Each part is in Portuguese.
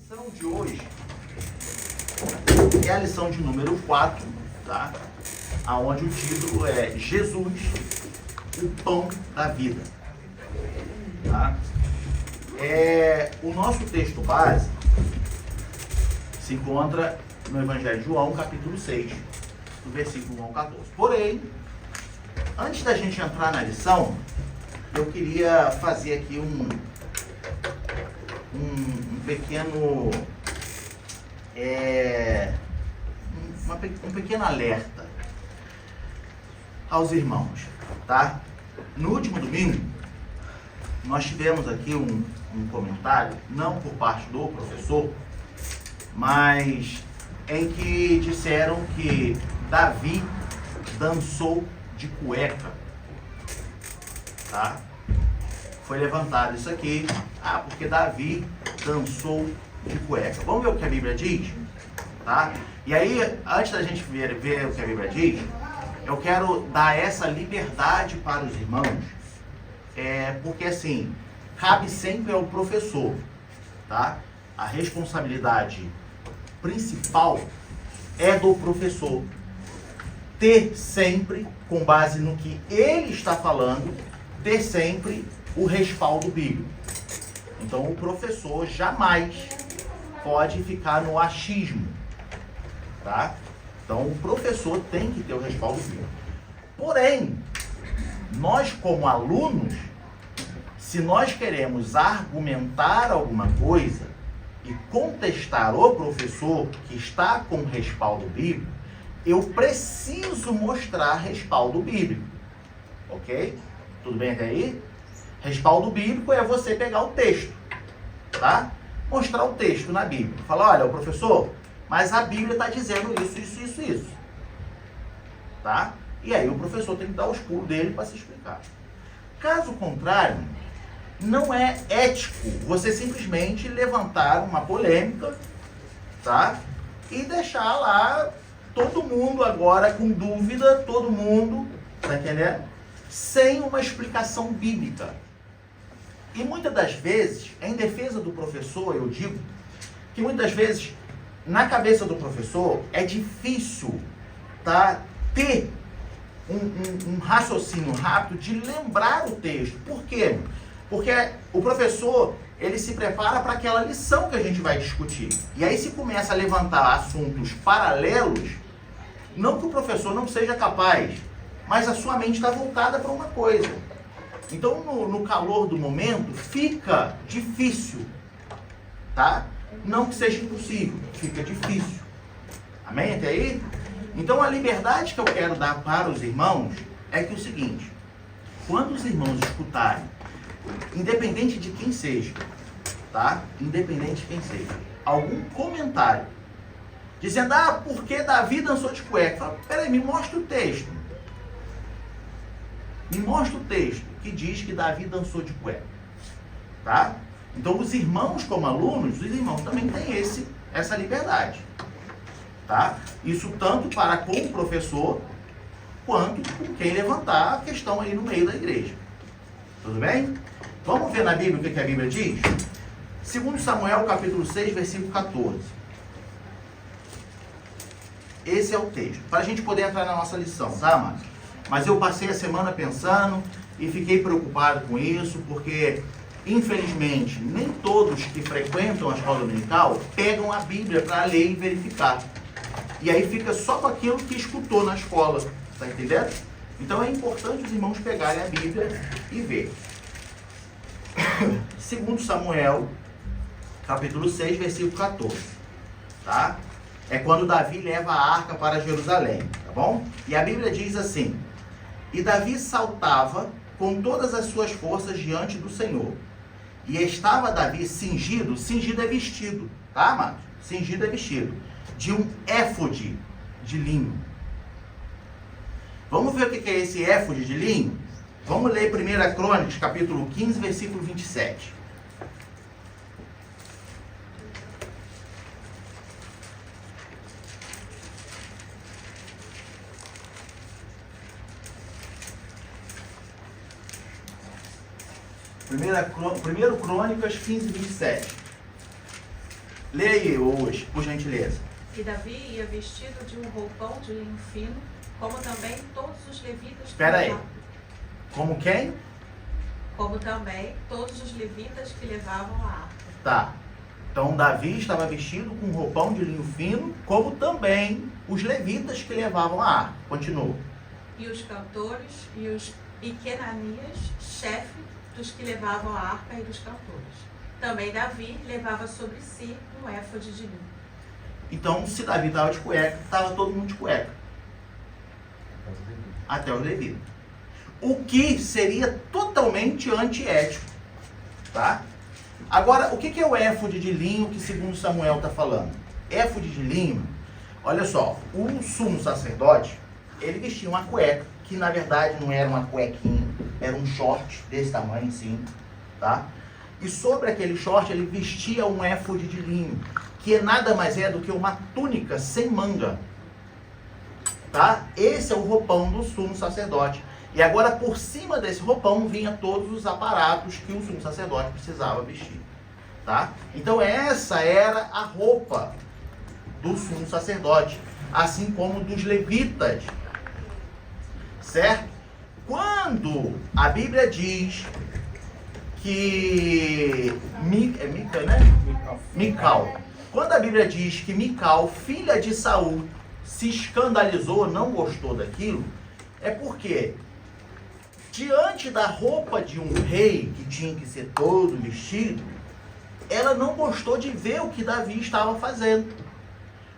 lição de hoje é a lição de número 4, tá? Onde o título é Jesus, o pão da vida. Tá? O nosso texto base se encontra no Evangelho de João, capítulo 6, do versículo 1 ao 14. Porém, antes da gente entrar na lição, eu queria fazer aqui um pequeno alerta aos irmãos, tá? No último domingo, nós tivemos aqui um comentário, não por parte do professor, mas em que disseram que Davi dançou de cueca, tá? Foi levantado isso aqui, porque Davi dançou de cueca. Vamos ver o que a Bíblia diz? Tá? E aí, antes da gente ver o que a Bíblia diz, eu quero dar essa liberdade para os irmãos, porque assim, cabe sempre ao professor, tá? A responsabilidade principal é do professor ter sempre, com base no que ele está falando, ter sempre o respaldo bíblico. Então o professor jamais pode ficar no achismo, tá? Então o professor tem que ter o respaldo bíblico. Porém, nós como alunos, se nós queremos argumentar alguma coisa e contestar o professor que está com respaldo bíblico, eu preciso mostrar respaldo bíblico. Ok? Tudo bem até aí? Respaldo bíblico é você pegar o texto, tá? Mostrar o texto na Bíblia. Falar, olha, o professor, mas a Bíblia está dizendo isso. Tá? E aí o professor tem que dar os pulos dele para se explicar. Caso contrário, não é ético você simplesmente levantar uma polêmica, tá? E deixar lá todo mundo agora com dúvida, todo mundo, tá entendendo? Sem uma explicação bíblica. E muitas das vezes, em defesa do professor, eu digo que muitas vezes, na cabeça do professor, é difícil, tá, ter um raciocínio rápido de lembrar o texto. Por quê? Porque o professor, ele se prepara para aquela lição que a gente vai discutir. E aí se começa a levantar assuntos paralelos, não que o professor não seja capaz, mas a sua mente está voltada para uma coisa. Então, no calor do momento, fica difícil, tá? Não que seja impossível, fica difícil. Amém? Até aí? Então, a liberdade que eu quero dar para os irmãos é que o seguinte, quando os irmãos escutarem, independente de quem seja, tá? Independente de quem seja, algum comentário, dizendo, por que Davi dançou de cueca? Fala, peraí, me mostra o texto. Me mostra o texto que diz que Davi dançou de cueca. Tá? Então, os irmãos como alunos, os irmãos também têm essa liberdade. Tá? Isso tanto para com o professor, quanto com quem levantar a questão aí no meio da igreja. Tudo bem? Vamos ver na Bíblia o que a Bíblia diz? 2 Samuel, capítulo 6, versículo 14. Esse é o texto. Para a gente poder entrar na nossa lição, tá, amados? Mas eu passei a semana pensando e fiquei preocupado com isso, porque, infelizmente, nem todos que frequentam a escola dominical pegam a Bíblia para ler e verificar. E aí fica só com aquilo que escutou na escola, tá entendendo? Então é importante os irmãos pegarem a Bíblia e ver. 2 Samuel, capítulo 6, versículo 14. Tá? É quando Davi leva a arca para Jerusalém, tá bom? E a Bíblia diz assim, e Davi saltava com todas as suas forças diante do Senhor. E estava Davi cingido é vestido, tá, amados? Cingido é vestido, de um éfode de linho. Vamos ver o que é esse éfode de linho? Vamos ler 1 Crônicas, capítulo 15, versículo 27. Primeiro Crônicas 15, 27. Lê aí hoje, por gentileza. E Davi ia vestido de um roupão de linho fino, como também todos os levitas. Espera aí. Como quem? Como também todos os levitas que levavam a arca. Tá. Então Davi estava vestido com um roupão de linho fino, como também os levitas que levavam a arca. Continua. E os cantores e Kenanias, chefe dos que levavam a arca e dos cantores. Também Davi levava sobre si um éfode de linho. Então, se Davi estava de cueca, estava todo mundo de cueca. Até os levitas. O que seria totalmente antiético. Tá? Agora, o que é o éfode de linho que segundo Samuel está falando? Éfode de linho, olha só, o sumo sacerdote, ele vestia uma cueca, que na verdade não era uma cuequinha, era um short desse tamanho, sim, tá? E sobre aquele short ele vestia um éfode de linho, que nada mais é do que uma túnica sem manga, tá? Esse é o roupão do sumo sacerdote. E agora por cima desse roupão vinha todos os aparatos que o sumo sacerdote precisava vestir, tá? Então essa era a roupa do sumo sacerdote, assim como dos levitas, certo? Quando a Bíblia diz que Mical. Quando a Bíblia diz que Mical, filha de Saul, se escandalizou, não gostou daquilo, é porque diante da roupa de um rei que tinha que ser todo vestido, ela não gostou de ver o que Davi estava fazendo.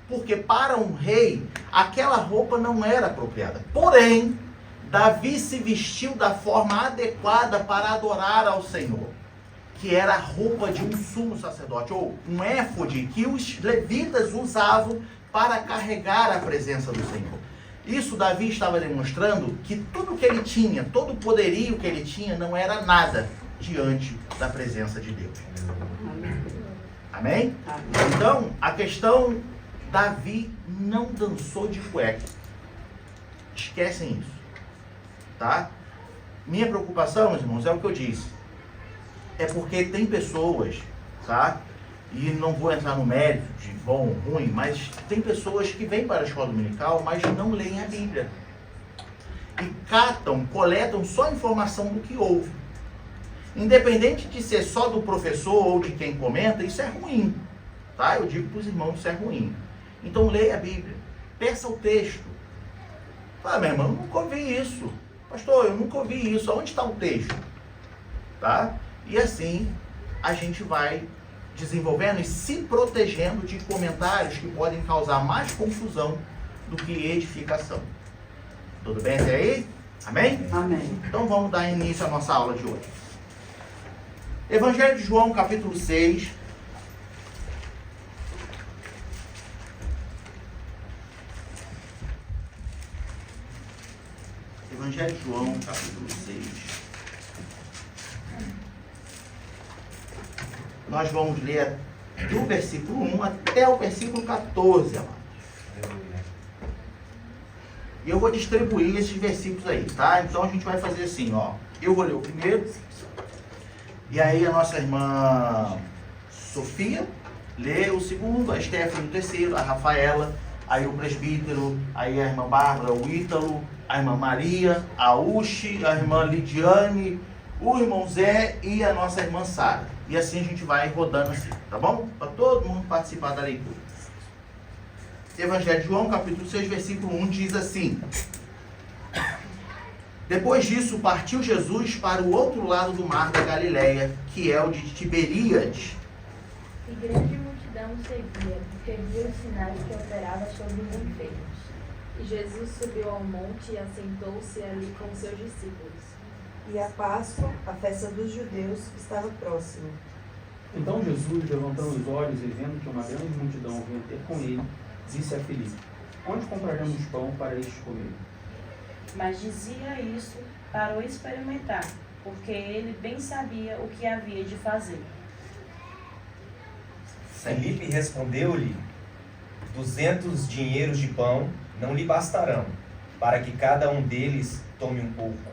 Porque para um rei, aquela roupa não era apropriada. Porém, Davi se vestiu da forma adequada para adorar ao Senhor, que era a roupa de um sumo sacerdote, ou um éfode que os levitas usavam para carregar a presença do Senhor. Isso Davi estava demonstrando que tudo que ele tinha, todo o poderio que ele tinha, não era nada diante da presença de Deus. Amém? Então, a questão, Davi não dançou de cueca. Esquecem isso. Tá? Minha preocupação, meus irmãos, é o que eu disse. É porque tem pessoas, tá? E não vou entrar no mérito de bom ou ruim, mas tem pessoas que vêm para a escola dominical, mas não leem a Bíblia. E coletam só informação do que ouvem. Independente de ser só do professor ou de quem comenta, isso é ruim. Tá? Eu digo para os irmãos, isso é ruim. Então leia a Bíblia. Peça o texto. Fala, meu irmão, eu nunca ouvi isso. Pastor, eu nunca ouvi isso. Onde está o texto? Tá? E assim a gente vai desenvolvendo e se protegendo de comentários que podem causar mais confusão do que edificação. Tudo bem até aí? Amém? Amém. Então vamos dar início à nossa aula de hoje. Evangelho de João, capítulo 6. Evangelho de João, capítulo 6. Nós vamos ler do versículo 1 até o versículo 14, amados. E eu vou distribuir esses versículos aí, tá? Então a gente vai fazer assim, ó. Eu vou ler o primeiro. E aí a nossa irmã Sofia lê o segundo, a Stephanie o terceiro, a Rafaela, aí o presbítero, aí a irmã Bárbara, o Ítalo, a irmã Maria, a Uchi, a irmã Lidiane, o irmão Zé e a nossa irmã Sara. E assim a gente vai rodando assim, tá bom? Para todo mundo participar da leitura. Evangelho de João, capítulo 6, versículo 1, diz assim: Depois disso, partiu Jesus para o outro lado do mar da Galileia, que é o de Tiberíades. E grande multidão o seguia, porque viu os sinais que operava sobre os enfermos. E Jesus subiu ao monte e assentou-se ali com seus discípulos. E a Páscoa, a festa dos judeus, estava próxima. Então Jesus, levantando os olhos e vendo que uma grande multidão vinha ter com ele, disse a Filipe: Onde compraremos pão para estes comer? Mas dizia isso para o experimentar, porque ele bem sabia o que havia de fazer. Filipe respondeu-lhe: 200 dinheiros de pão não lhe bastarão, para que cada um deles tome um pouco.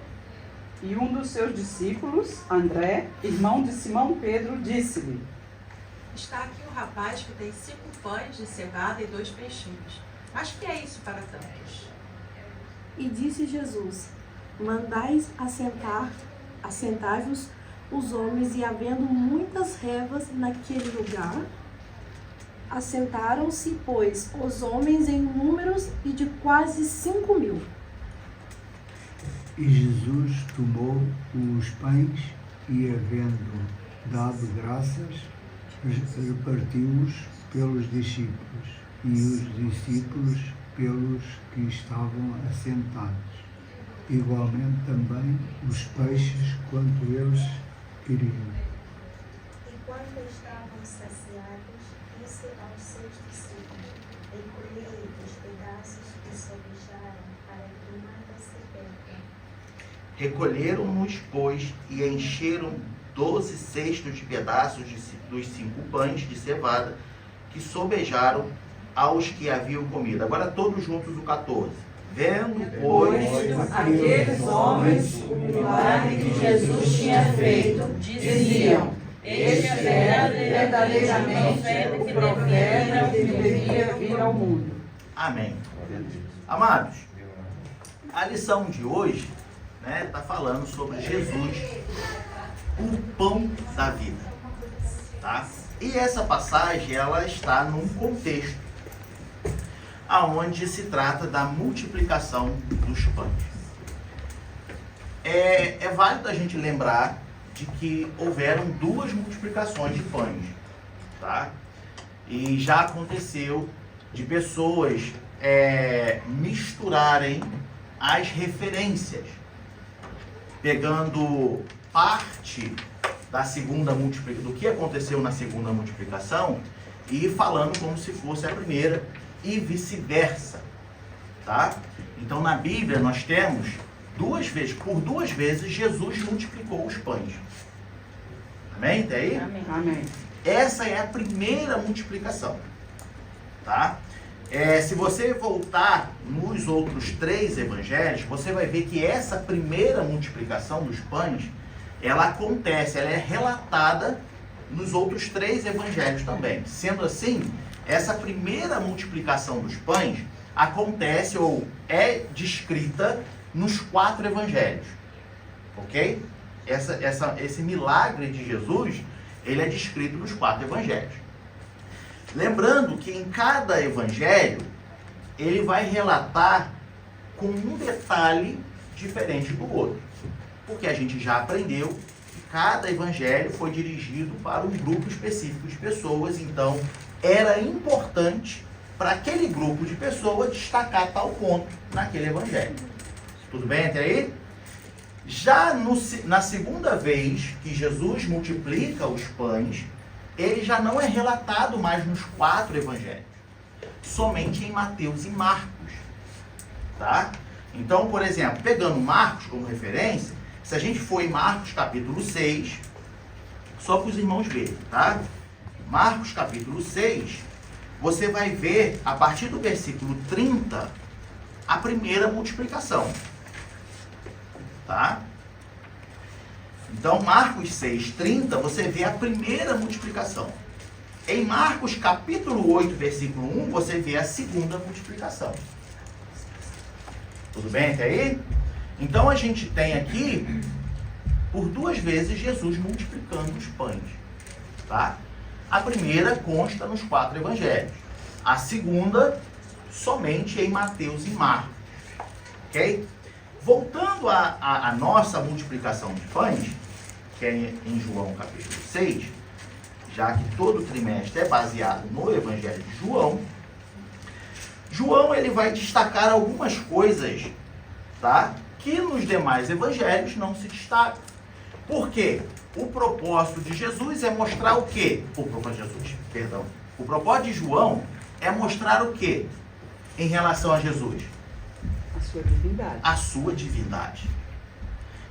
E um dos seus discípulos, André, irmão de Simão Pedro, disse-lhe: está aqui o rapaz que tem 5 pães de cevada e 2 peixinhos. Mas que é isso para tantos? E disse Jesus: mandais assentai-vos os homens, e havendo muitas revas naquele lugar, assentaram-se, pois, os homens em números e de quase 5.000. E Jesus tomou os pães e, havendo dado graças, repartiu-os pelos discípulos, e os discípulos pelos que estavam assentados. Igualmente também os peixes, quanto eles queriam. E quando estavam saciados, disse aos seus discípulos: recolhei os pedaços que sobejaram, para que nada se perca. Recolheram-nos, pois, e encheram 12 cestos de pedaços dos 5 pães de cevada que sobejaram aos que haviam comido. Agora todos juntos o 14. Vendo, pois, aqueles homens o milagre que Jesus tinha feito, diziam: este era verdadeiramente o profeta que devia vir ao mundo. Amém. Amados, a lição de hoje está falando sobre Jesus, o pão da vida. Tá? E essa passagem ela está num contexto aonde se trata da multiplicação dos pães. É válido a gente lembrar de que houveram 2 multiplicações de pães, tá? E já aconteceu de pessoas misturarem as referências, pegando parte da segunda multiplicação, do que aconteceu na segunda multiplicação, e falando como se fosse a primeira, e vice-versa, tá? Então na Bíblia nós temos por duas vezes Jesus multiplicou os pães. Amém? Até aí? Amém. Essa é a primeira multiplicação, tá? Se você voltar nos outros 3 evangelhos, você vai ver que essa primeira multiplicação dos pães, ela acontece, ela é relatada nos outros 3 evangelhos também. Sendo assim, essa primeira multiplicação dos pães acontece ou é descrita nos 4 evangelhos, ok? Esse milagre de Jesus, ele é descrito nos 4 evangelhos. Lembrando que em cada evangelho, ele vai relatar com um detalhe diferente do outro. Porque a gente já aprendeu que cada evangelho foi dirigido para um grupo específico de pessoas, então era importante para aquele grupo de pessoas destacar tal ponto naquele evangelho. Tudo bem até aí? Já na segunda vez que Jesus multiplica os pães, ele já não é relatado mais nos 4 evangelhos, somente em Mateus e Marcos, tá? Então, por exemplo, pegando Marcos como referência, se a gente for em Marcos capítulo 6, só para os irmãos verem, tá? Marcos capítulo 6, você vai ver, a partir do versículo 30, a primeira multiplicação, tá? Então, Marcos 6:30, você vê a primeira multiplicação. Em Marcos capítulo 8, versículo 1, você vê a segunda multiplicação. Tudo bem até aí? Então, a gente tem aqui, por 2 vezes, Jesus multiplicando os pães, tá? A primeira consta nos 4 evangelhos. A segunda, somente em Mateus e Marcos, ok? Voltando à nossa multiplicação de pães, que é em João capítulo 6, já que todo trimestre é baseado no Evangelho de João, João ele vai destacar algumas coisas, tá? Que nos demais evangelhos não se destacam. Por quê? O propósito de Jesus é mostrar o quê? O propósito de João é mostrar o quê em relação a Jesus? A sua divindade. A sua divindade.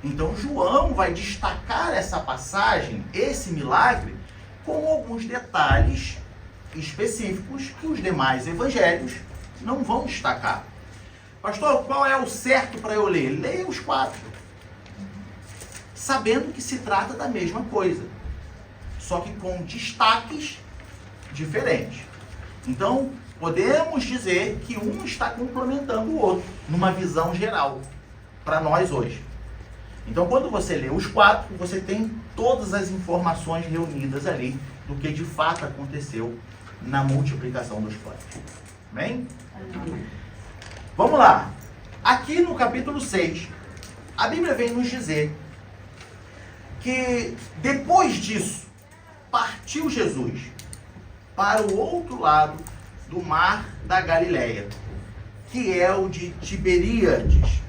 Então João vai destacar essa passagem, esse milagre, com alguns detalhes específicos que os demais evangelhos não vão destacar. Pastor, qual é o certo para eu ler? Leia os 4. Sabendo que se trata da mesma coisa, só que com destaques diferentes. Então, podemos dizer que um está complementando o outro, numa visão geral, para nós hoje. Então, quando você lê os 4, você tem todas as informações reunidas ali do que de fato aconteceu na multiplicação dos pães. Amém? Vamos lá. Aqui no capítulo 6, a Bíblia vem nos dizer que depois disso, partiu Jesus para o outro lado do mar da Galileia, que é o de Tiberíades.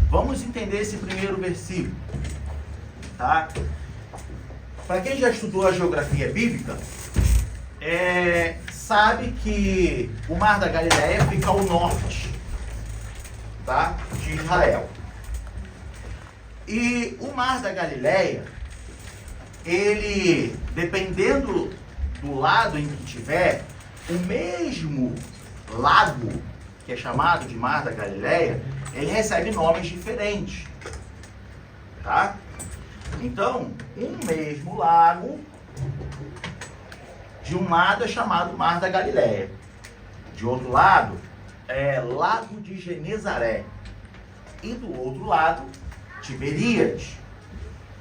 Vamos entender esse primeiro versículo, tá? Para quem já estudou a geografia bíblica, sabe que o mar da Galileia fica ao norte, tá? De Israel. E o mar da Galileia, ele, dependendo do lado em que tiver, o mesmo lago, que é chamado de Mar da Galileia, ele recebe nomes diferentes, tá? Então, um mesmo lago, de um lado é chamado Mar da Galileia, de outro lado é Lago de Genezaré, e do outro lado, Tiberíades.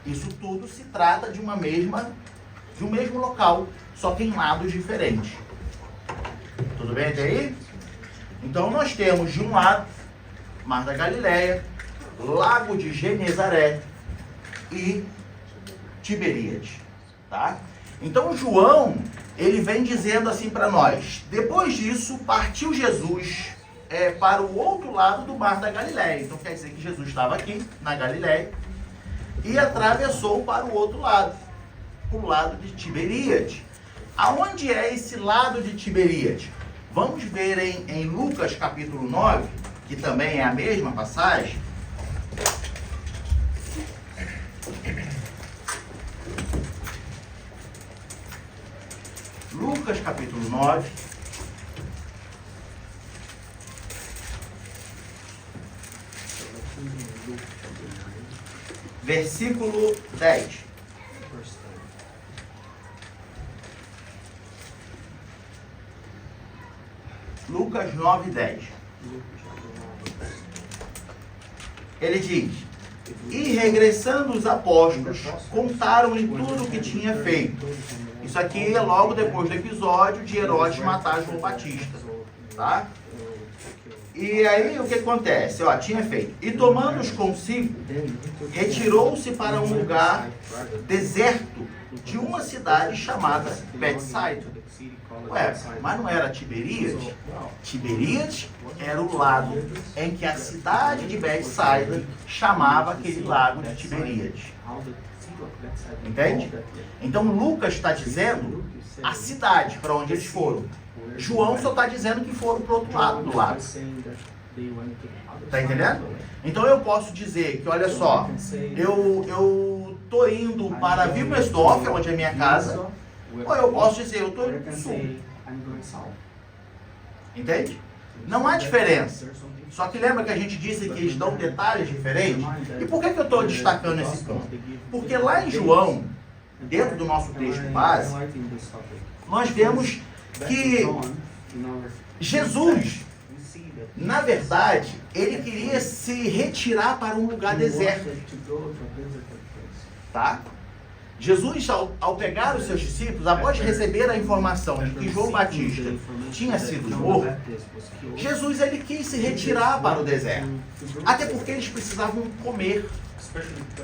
Isso tudo se trata de um mesmo local, só que em lados diferentes. Tudo bem até aí? Então nós temos de um lado Mar da Galileia, Lago de Genezaré e Tiberíades, tá? Então João, ele vem dizendo assim para nós: depois disso partiu Jesus para o outro lado do Mar da Galileia. Então quer dizer que Jesus estava aqui na Galileia e atravessou para o outro lado, para o lado de Tiberíades. Aonde é esse lado de Tiberíades? Vamos ver em Lucas capítulo 9, que também é a mesma passagem. Lucas capítulo 9. Versículo 10. Lucas 9, 10. Ele diz: e regressando os apóstolos, contaram-lhe tudo o que tinha feito. Isso aqui é logo depois do episódio de Herodes matar João Batista, tá? E aí o que acontece? Ó, tinha feito. E tomando-os consigo, retirou-se para um lugar deserto de uma cidade chamada Betsaida. Ué, mas não era Tiberíades? Tiberíades era o lago em que a cidade de Betsaida chamava aquele lago de Tiberíades. Entende? Então Lucas está dizendo a cidade para onde eles foram. João só está dizendo que foram para o outro lado do lago. Está entendendo? Então eu posso dizer que, olha só, eu estou indo para Wilmersdorf, onde é a minha casa, ou eu posso dizer, eu estou indo para o sul. Entende? Não há diferença. Só que lembra que a gente disse que eles dão detalhes diferentes? E por que eu estou destacando esse ponto? Porque lá em João, dentro do nosso texto base, nós vemos que Jesus, na verdade, ele queria se retirar para um lugar deserto. Tá? Jesus, ao pegar os seus discípulos, após receber a informação de que João Batista tinha sido morto, Jesus ele quis se retirar para o deserto. Até porque eles precisavam comer.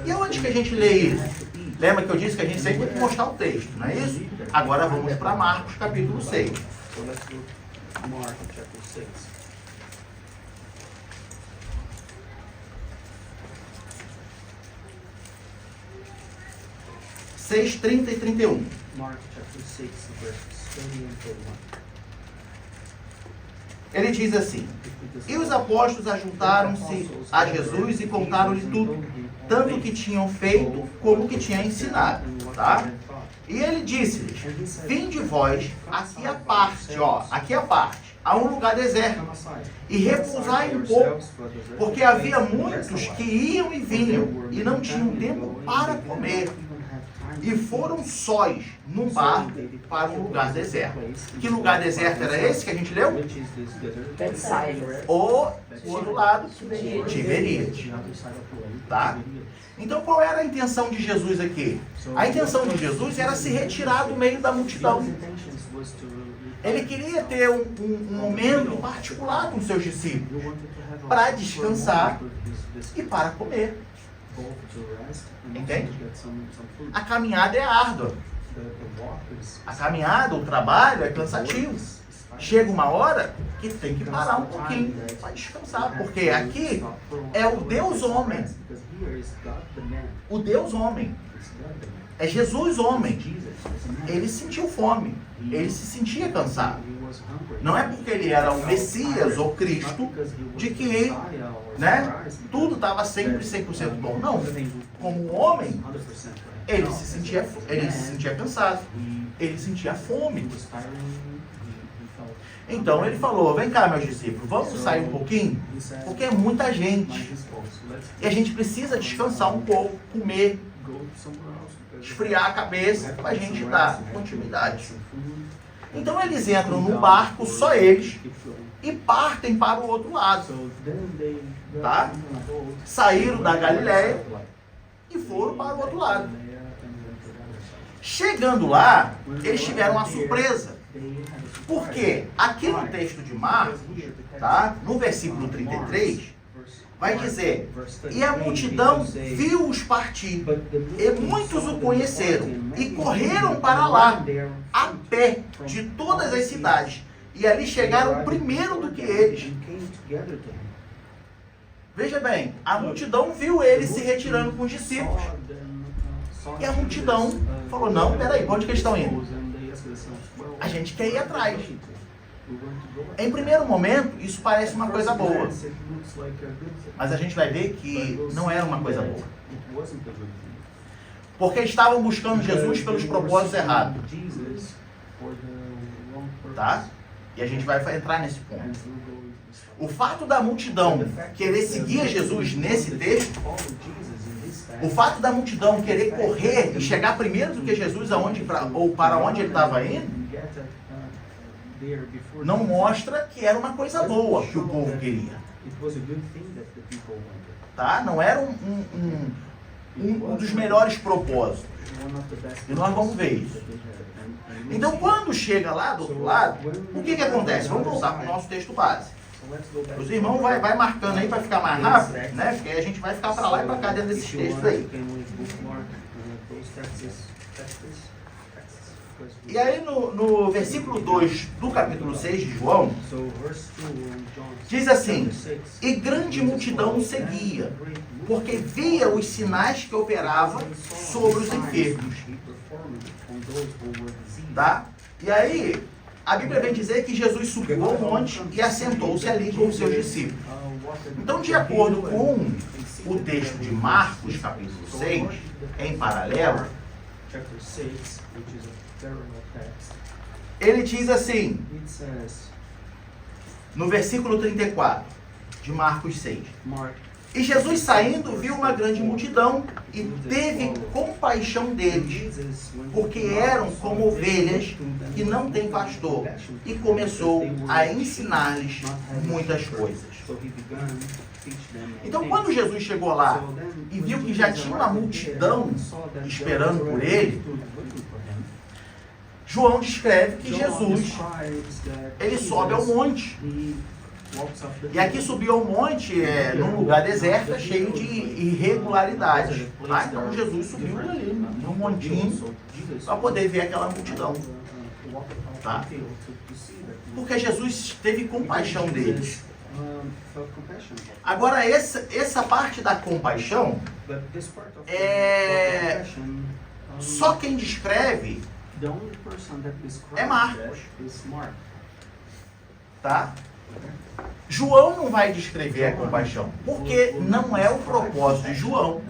E onde que a gente lê isso? Lembra que eu disse que a gente sempre tem que mostrar o texto, não é isso? Agora vamos para Marcos capítulo 6. Mark chapter 6. 6, 30 e 31. Mark chapter 6, verses 30 and 31. Ele diz assim: e os apóstolos ajuntaram-se a Jesus e contaram-lhe tudo, tanto o que tinham feito como o que tinha ensinado, tá? E ele disse-lhes: vinde vós aqui à parte, ó, aqui à parte, a um lugar deserto, e repousai um pouco, porque havia muitos que iam e vinham, e não tinham tempo para comer. e foram sós num barco para um lugar deserto. Que lugar deserto era esse que a gente leu? O outro lado, Tiberíades. Tá? Então qual era a intenção de Jesus aqui? A intenção de Jesus era se retirar do meio da multidão. Ele queria ter um momento particular com seus discípulos para descansar e para comer. Entende? A caminhada é árdua. A caminhada, o trabalho é cansativo. Chega uma hora que tem que parar um pouquinho para descansar, porque aqui é o Deus homem. O Deus homem. É Jesus homem. Ele sentiu fome. Ele se sentia cansado. Não é porque ele era o Messias ou Cristo de que, né, tudo estava sempre 100% bom. Não. Como homem, ele se sentia cansado. Ele sentia fome. Então ele falou, vem cá meus discípulos, vamos sair um pouquinho? Porque é muita gente. E a gente precisa descansar um pouco, comer, esfriar a cabeça para a gente dar continuidade. Então eles entram no barco, só eles, e partem para o outro lado. Tá? Saíram da Galileia e foram para o outro lado. Chegando lá, eles tiveram uma surpresa. Porque aqui no texto de Marcos, tá? No versículo 33, vai dizer, e a multidão viu-os partir, e muitos o conheceram, e correram para lá, a pé, de todas as cidades, e ali chegaram primeiro do que eles. Veja bem, a multidão viu eles se retirando com os discípulos. E a multidão falou, não, peraí, para onde que eles estão indo? A gente quer ir atrás. Em primeiro momento, isso parece uma coisa boa. Mas a gente vai ver que não era uma coisa boa. Porque estavam buscando Jesus pelos propósitos errados. Tá? E a gente vai entrar nesse ponto. O fato da multidão querer seguir Jesus nesse texto, o fato da multidão querer correr e chegar primeiro do que Jesus ou para onde ele estava indo, não mostra que era uma coisa boa que o povo queria. Tá? Não era um dos melhores propósitos. E nós vamos ver isso. Então, quando chega lá do outro lado, o que acontece? Vamos voltar para o nosso texto base. Os irmãos vai marcando aí para ficar mais rápido, né? Porque aí a gente vai ficar para lá e para cá dentro desses textos aí. E aí no versículo 2 do capítulo 6 de João, diz assim, e grande multidão o seguia, porque via os sinais que operava sobre os enfermos. Tá? E aí, a Bíblia vem dizer que Jesus subiu ao monte e assentou-se ali com os seus discípulos. Então, de acordo com o texto de Marcos, capítulo 6, em paralelo, ele diz assim, no versículo 34 de Marcos 6, e Jesus saindo viu uma grande multidão e teve compaixão deles, porque eram como ovelhas que não têm pastor, e começou a ensinar-lhes muitas coisas. Então, quando Jesus chegou lá e viu que já tinha uma multidão esperando por ele, João descreve que Jesus, ele sobe ao monte. E aqui subir ao monte num lugar deserto, cheio de irregularidades. Tá? Então Jesus subiu ali, num montinho, para poder ver aquela multidão. Tá? Porque Jesus teve compaixão deles. Agora, essa parte da compaixão, só quem descreve é Marcos. Tá? João não vai descrever a compaixão, porque não é o propósito de João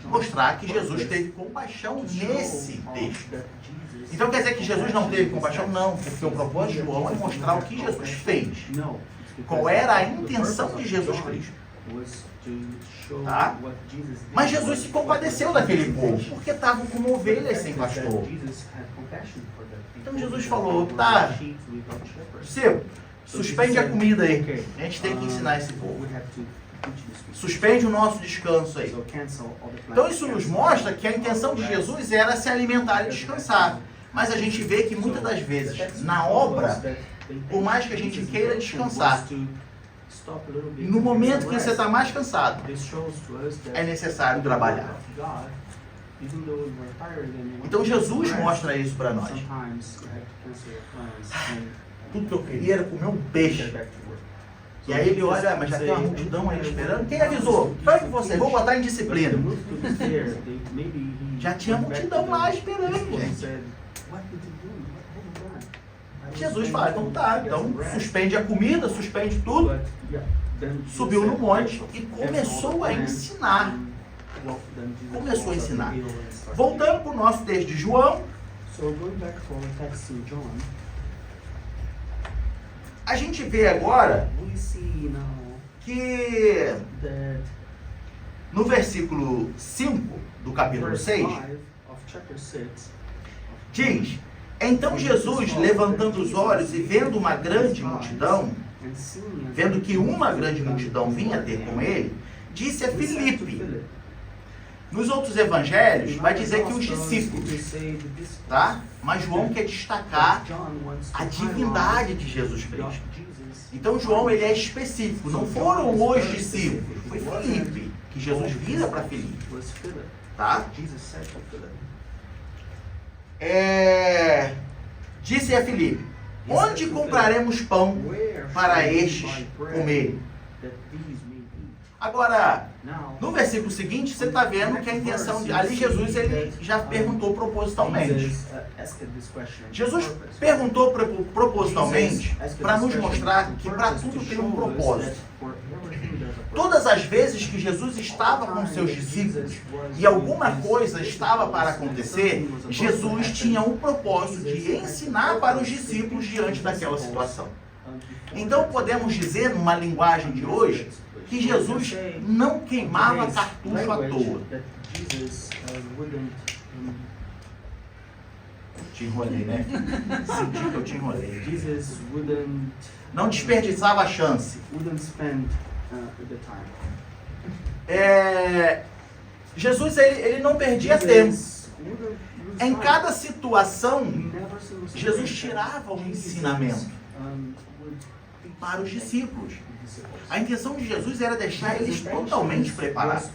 mostrar que Jesus teve compaixão nesse texto. Então quer dizer que Jesus não teve compaixão? Não, porque o propósito de João é mostrar o que Jesus fez. Qual era a intenção de Jesus Cristo. Tá? Mas Jesus se compadeceu daquele povo, porque estavam como ovelhas sem pastor. Então Jesus falou, tá, suspende a comida aí. A gente tem que ensinar esse povo. Suspende o nosso descanso aí. Então isso nos mostra que a intenção de Jesus era se alimentar e descansar. Mas a gente vê que muitas das vezes, na obra, por mais que a gente queira descansar, no momento que você está mais cansado, é necessário trabalhar. Então Jesus mostra isso para nós. Tudo que eu queria era comer um peixe. E aí ele olha, mas já tem uma multidão aí esperando. Quem avisou? Foi você, vou botar em disciplina. Já tinha multidão lá esperando, gente. Jesus fala, então tá, então suspende a comida, suspende tudo. Subiu no monte e começou a ensinar. Começou a ensinar. Voltando para o nosso texto de João. A gente vê agora que no versículo 5 do capítulo 6, diz: então Jesus, levantando os olhos e vendo uma grande multidão, vendo que uma grande multidão vinha ter com ele, disse a Filipe. Nos outros evangelhos vai dizer que os discípulos, tá? Mas João quer destacar a divindade de Jesus Cristo. Então João ele é específico, não foram os discípulos, foi Filipe, que Jesus vira para Filipe, tá? Disse a Filipe: onde compraremos pão para estes comerem? Agora, no versículo seguinte, você está vendo que a intenção de... Ali Jesus ele já perguntou propositalmente. Jesus perguntou propositalmente para nos mostrar que para tudo tem um propósito. Todas as vezes que Jesus estava com seus discípulos e alguma coisa estava para acontecer, Jesus tinha um propósito de ensinar para os discípulos diante daquela situação. Então podemos dizer, numa linguagem de hoje, que Jesus não queimava cartucho à toa. Te enrolei, né? Senti que eu te enrolei. Não desperdiçava a chance. Jesus ele não perdia tempo. Em cada situação, Jesus tirava um ensinamento para os discípulos. A intenção de Jesus era deixar eles totalmente preparados.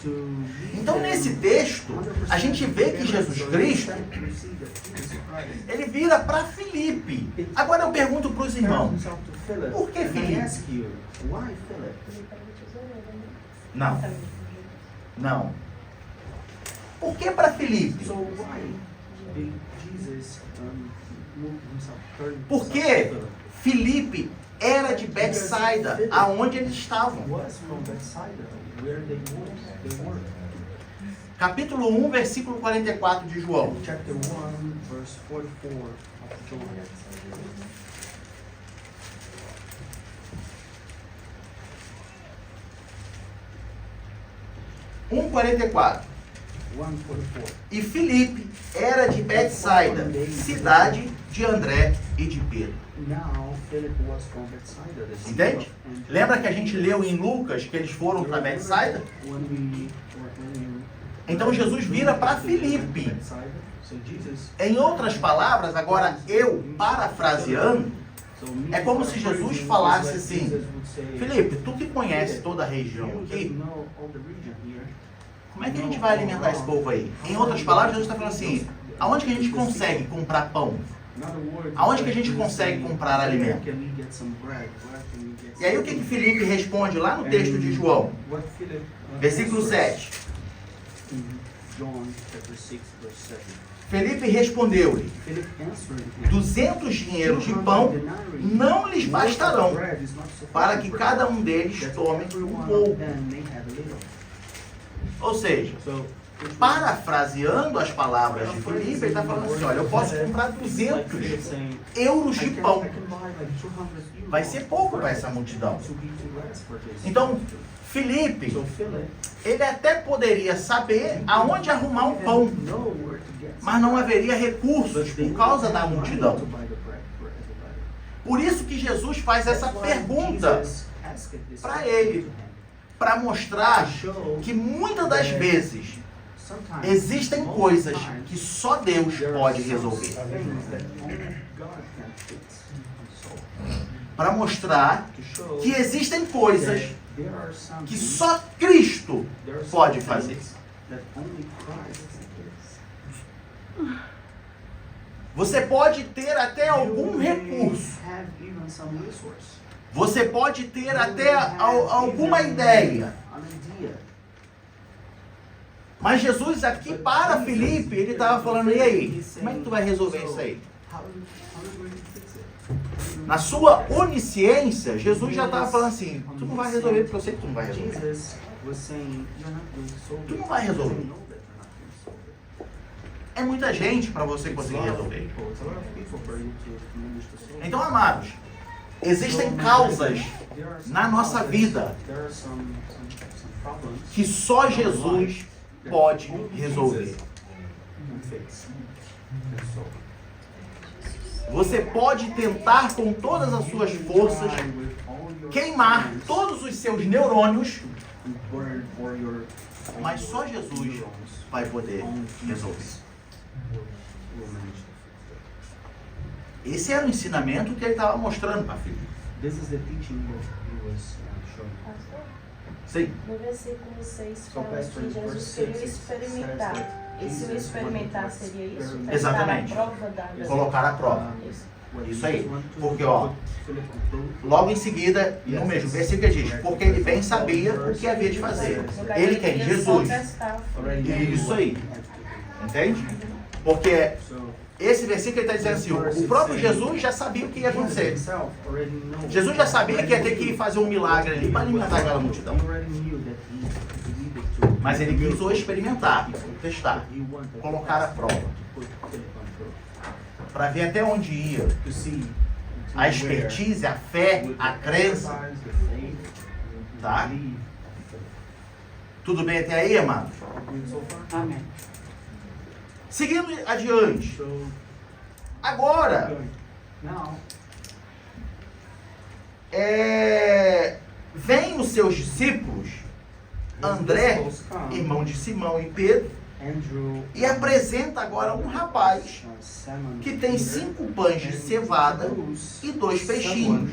Então, nesse texto, a gente vê que Jesus Cristo, ele vira para Filipe. Agora eu pergunto para os irmãos, por que Filipe? Não. Por que para Filipe? Porque Filipe era de Betsaida, aonde eles estavam. Capítulo 1, versículo 44 de João. Chapter 1, verse 44 of John. 1:44. E Filipe era de Betsaida, cidade de André e de Pedro. Entende? Lembra que a gente leu em Lucas que eles foram para Betsaida? Então Jesus vira para Filipe. Em outras palavras, agora eu parafraseando, é como se Jesus falasse assim: Filipe, tu que conhece toda a região aqui, como é que a gente vai alimentar esse povo aí? Em outras palavras, Jesus está falando assim: aonde que a gente consegue comprar pão? Aonde que a gente consegue comprar alimento? E aí o que Filipe responde lá no texto de João? Versículo 7. Filipe respondeu-lhe: 200 dinheiros de pão não lhes bastarão, para que cada um deles tome um pouco. Ou seja, Parafraseando as palavras de Filipe, ele está falando assim, olha, eu posso comprar 200 euros de pão. Vai ser pouco para essa multidão. Então, Filipe, ele até poderia saber aonde arrumar um pão, mas não haveria recursos por causa da multidão. Por isso que Jesus faz essa pergunta para ele, para mostrar que muitas das vezes existem coisas que só Deus pode resolver. Para mostrar que existem coisas que só Cristo pode fazer. Você pode ter até algum recurso. Você pode ter até alguma ideia. Mas Jesus aqui para Filipe, ele estava falando, e aí? Como é que tu vai resolver isso aí? Na sua onisciência, Jesus já estava falando assim, tu não vai resolver porque eu sei que tu não vai resolver. Tu não vai resolver. É muita gente para você conseguir resolver. Então, amados, existem causas na nossa vida que só Jesus pode resolver. Você pode tentar com todas as suas forças queimar todos os seus neurônios, mas só Jesus vai poder resolver. Esse era o ensinamento que ele estava mostrando para a filha. Sim. No versículo 6 fala que Jesus queria experimentar. Esse o experimentar seria isso? Exatamente. A prova da... Colocar a prova. Isso aí. Porque, ó, logo em seguida, no mesmo versículo ele diz, porque ele bem sabia o que havia de fazer. Ele quem? Jesus. Isso aí. Entende? Porque esse versículo ele está dizendo assim, o próprio Jesus já sabia o que ia acontecer. Jesus já sabia que ia ter que fazer um milagre ali para alimentar aquela multidão. Mas ele quis experimentar, testar, colocar a prova. Para ver até onde ia. A expertise, a fé, a crença. Tá? Tudo bem até aí, amados? Amém. Seguindo adiante. Agora, vem os seus discípulos, André, irmão de Simão e Pedro, e apresenta agora um rapaz que tem 5 pães de cevada e 2 peixinhos.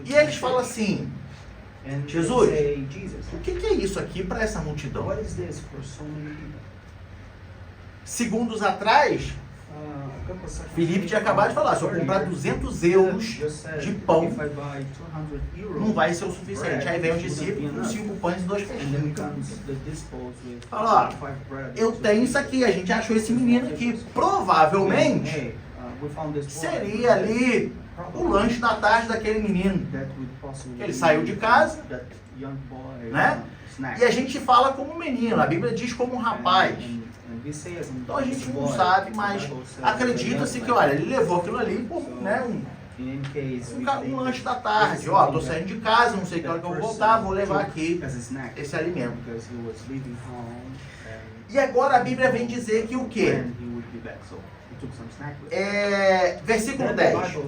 E eles falam assim, Jesus, o que é isso aqui para essa multidão? Segundos atrás, Filipe tinha acabado de falar, se eu comprar 200 euros de pão, não vai ser o suficiente. Aí vem o discípulo com 5 pães e 2 peixinhos. Fala, ó, eu tenho isso aqui, a gente achou esse menino aqui, provavelmente seria ali o lanche da tarde daquele menino. Ele saiu de casa, né? E a gente fala como menino, a Bíblia diz como um rapaz. Então a gente não sabe, mas acredita-se que, olha, ele levou aquilo ali por, né, um lanche da tarde. Ó, tô saindo de casa, não sei que hora que eu vou voltar, vou levar aqui esse alimento. E agora a Bíblia vem dizer que o quê? Versículo 10.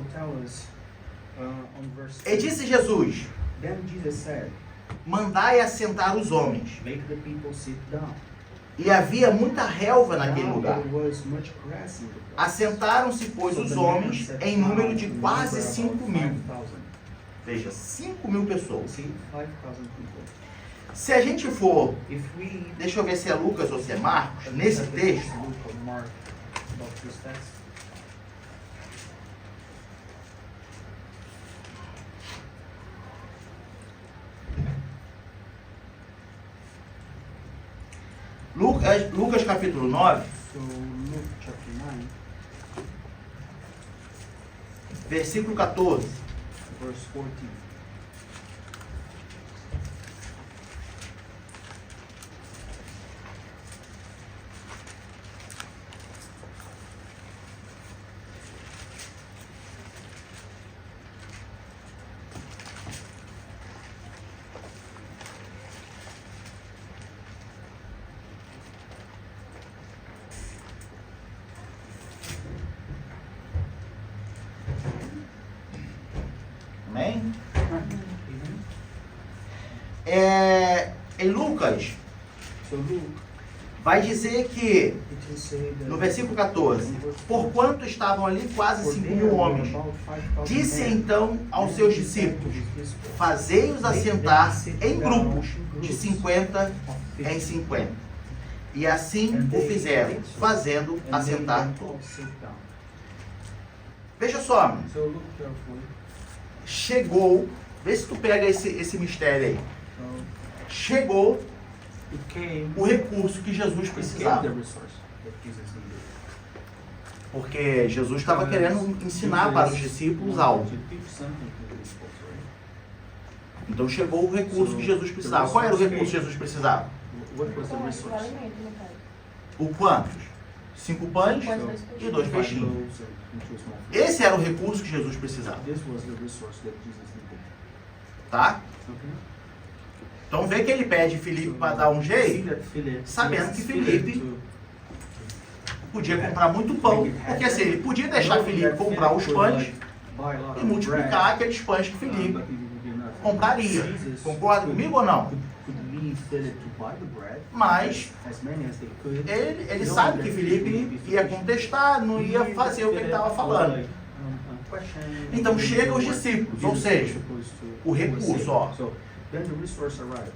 E disse Jesus, mandai assentar os homens. E havia muita relva naquele lugar. Assentaram-se, pois, os homens em número de quase 5.000. Veja, 5.000 pessoas. Se a gente for, deixa eu ver se é Lucas ou se é Marcos, nesse texto, Lucas capítulo 9, versículo 14. Lucas So Luke, vai dizer que, it will say that no versículo 14, porquanto estavam ali quase for 5 there mil were homens, about 5,000 disse men. então aos seus discípulos, fazei-os assentar em grupos de 50 em 50. E assim o fizeram, fazendo And they assentar went todos. all sit down. Veja só, mano. So look carefully. Chegou, vê se tu pega esse mistério aí. So Chegou it came, o recurso que Jesus it came precisava. the resource that Jesus needed. Porque Jesus estava querendo ensinar para os discípulos algo. To teach something to the disciples, right? Então chegou o recurso que Jesus precisava. Qual era o recurso que Jesus precisava? What was the O resource? alimento, no caso. O quantos? 5 pães e 2 peixinhos. Esse era o recurso que Jesus precisava. This was the resource that Jesus needed. Tá? Okay? Então vê que ele pede Filipe para dar um See jeito, that Philip, sabendo que yes, Filipe to- podia comprar muito pão. Porque assim, ele podia deixar Filipe comprar os pães buy a lot e of multiplicar bread, aqueles pães que Filipe but he did not. compraria. Jesus Concorda comigo ou não? could leave Philip to buy the bread, Mas as many as they could. ele sabe que Filipe ia contestar, não ia fazer o que ele estava falando. Então chega os discípulos, ou seja, o recurso, ó.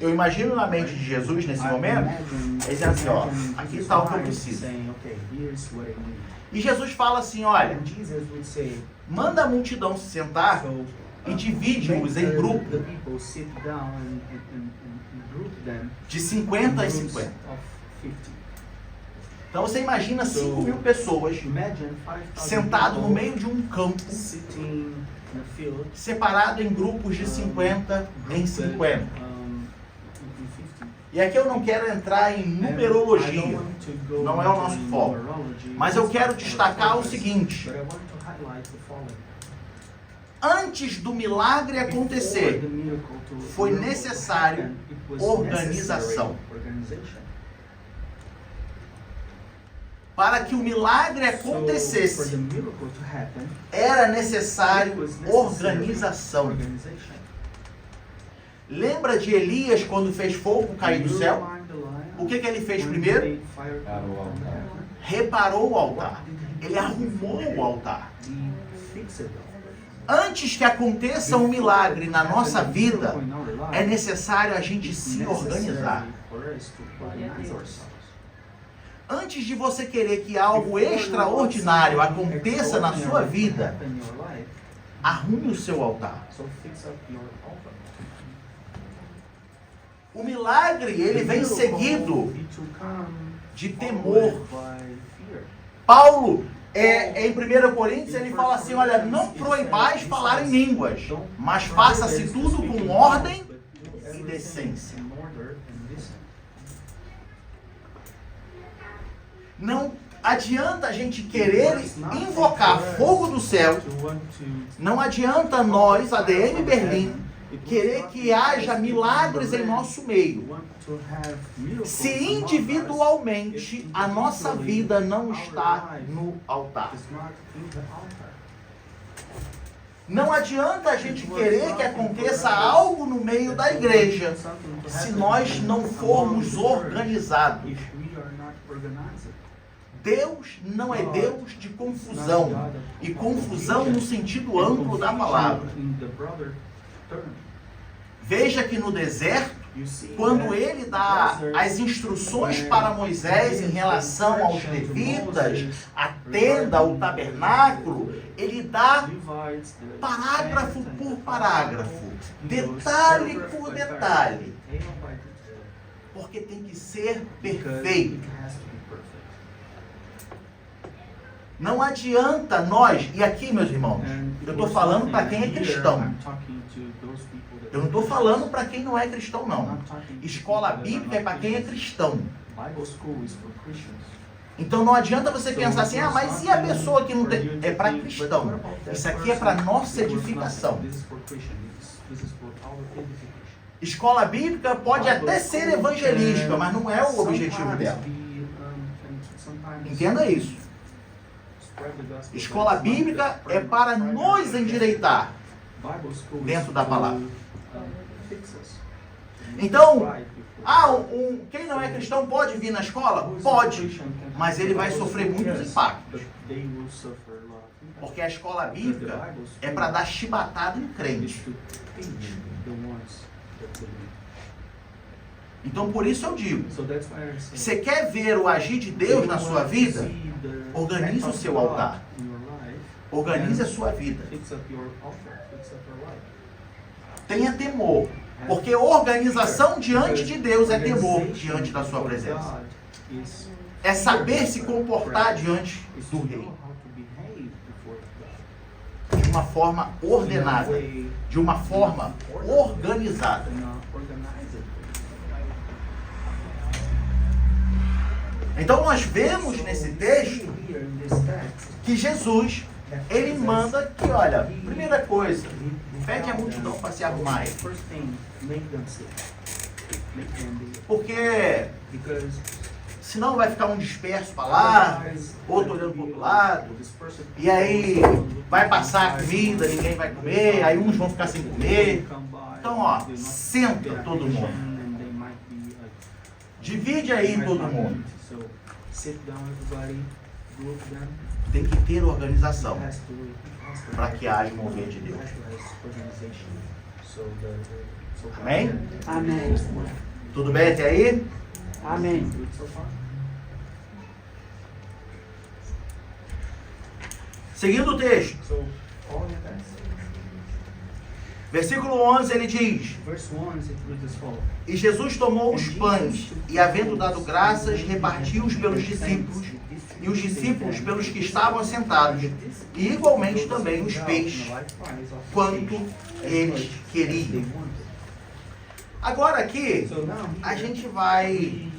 Eu imagino na mente de Jesus nesse momento, ele dizendo assim, ó, aqui está o que eu preciso. E Jesus fala assim, olha, manda a multidão se sentar e divide-os em grupos de 50 em 50. Então você imagina 5 mil pessoas sentado no meio de um campo, separado em grupos de 50 em 50. E aqui eu não quero entrar em numerologia, não é o nosso foco. Mas eu quero destacar o seguinte: antes do milagre acontecer, foi necessário organização. Para que o milagre acontecesse, era necessário organização. Lembra de Elias quando fez fogo cair do céu? O que ele fez primeiro? Reparou o altar. Ele arrumou o altar. Antes que aconteça um milagre na nossa vida, é necessário a gente se organizar. Antes de você querer que algo extraordinário aconteça na sua vida, arrume o seu altar. O milagre, ele vem seguido de temor. Paulo, em 1 Coríntios, ele fala assim, olha, não proibais falar em línguas, mas faça-se tudo com ordem e decência. Não adianta a gente querer invocar fogo do céu, não adianta nós, ADM Berlim, querer que haja milagres em nosso meio, se individualmente a nossa vida não está no altar. Não adianta a gente querer que aconteça algo no meio da igreja, se nós não formos organizados. Deus não é Deus de confusão, e confusão no sentido amplo da palavra. Veja que no deserto, quando ele dá as instruções para Moisés em relação aos levitas, a tenda, o tabernáculo, ele dá parágrafo por parágrafo, detalhe por detalhe, porque tem que ser perfeito. Não adianta nós, e aqui, meus irmãos, eu estou falando para quem é cristão. Eu não estou falando para quem não é cristão, não. Escola bíblica é para quem é cristão. Então não adianta você pensar assim, mas e a pessoa que não tem? É para cristão. Isso aqui é para nossa edificação. Escola bíblica pode até ser evangelística, mas não é o objetivo dela. Entenda isso. Escola bíblica é para nos endireitar dentro da palavra. Então, Quem não é cristão pode vir na escola? Pode, mas ele vai sofrer muitos impactos. Porque a escola bíblica é para dar chibatada em crente. Então por isso eu digo, você quer ver o agir de Deus na sua vida? Organize o seu altar. Organize a sua vida. Tenha temor. Porque organização diante de Deus é temor diante da sua presença. É saber se comportar diante do rei. De uma forma ordenada. De uma forma organizada. Então nós vemos nesse texto que Jesus, ele manda que, olha, primeira coisa, pede a multidão para se arrumar aí. Porque senão vai ficar um disperso para lá, outro olhando para o outro lado, e aí vai passar a comida, ninguém vai comer, aí uns vão ficar sem comer. Então, ó, senta todo mundo. Divide aí todo mundo. Tem que ter organização para que haja mover de Deus. Amém? Amém. Tudo bem até aí? Amém. Seguindo o texto. Versículo 11 ele diz: E Jesus tomou os pães e, havendo dado graças, repartiu-os pelos discípulos, e os discípulos pelos que estavam assentados, e igualmente também os peixes, quanto eles queriam. Agora aqui, a gente vai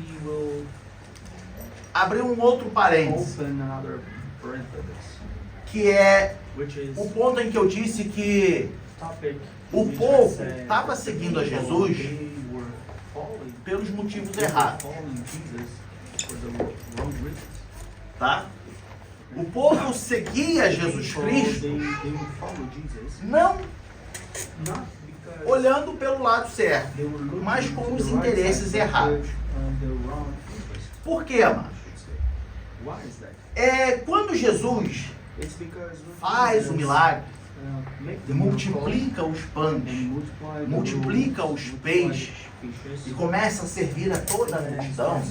abrir um outro parênteses, que é o ponto em que eu disse que o povo estava seguindo a Jesus pelos motivos errados. Tá? O povo seguia Jesus Cristo não olhando pelo lado certo, mas com os interesses errados. Por quê, amados? Quando Jesus faz o milagre, multiplica os pães, multiplica os peixes e começa a servir a toda a multidão,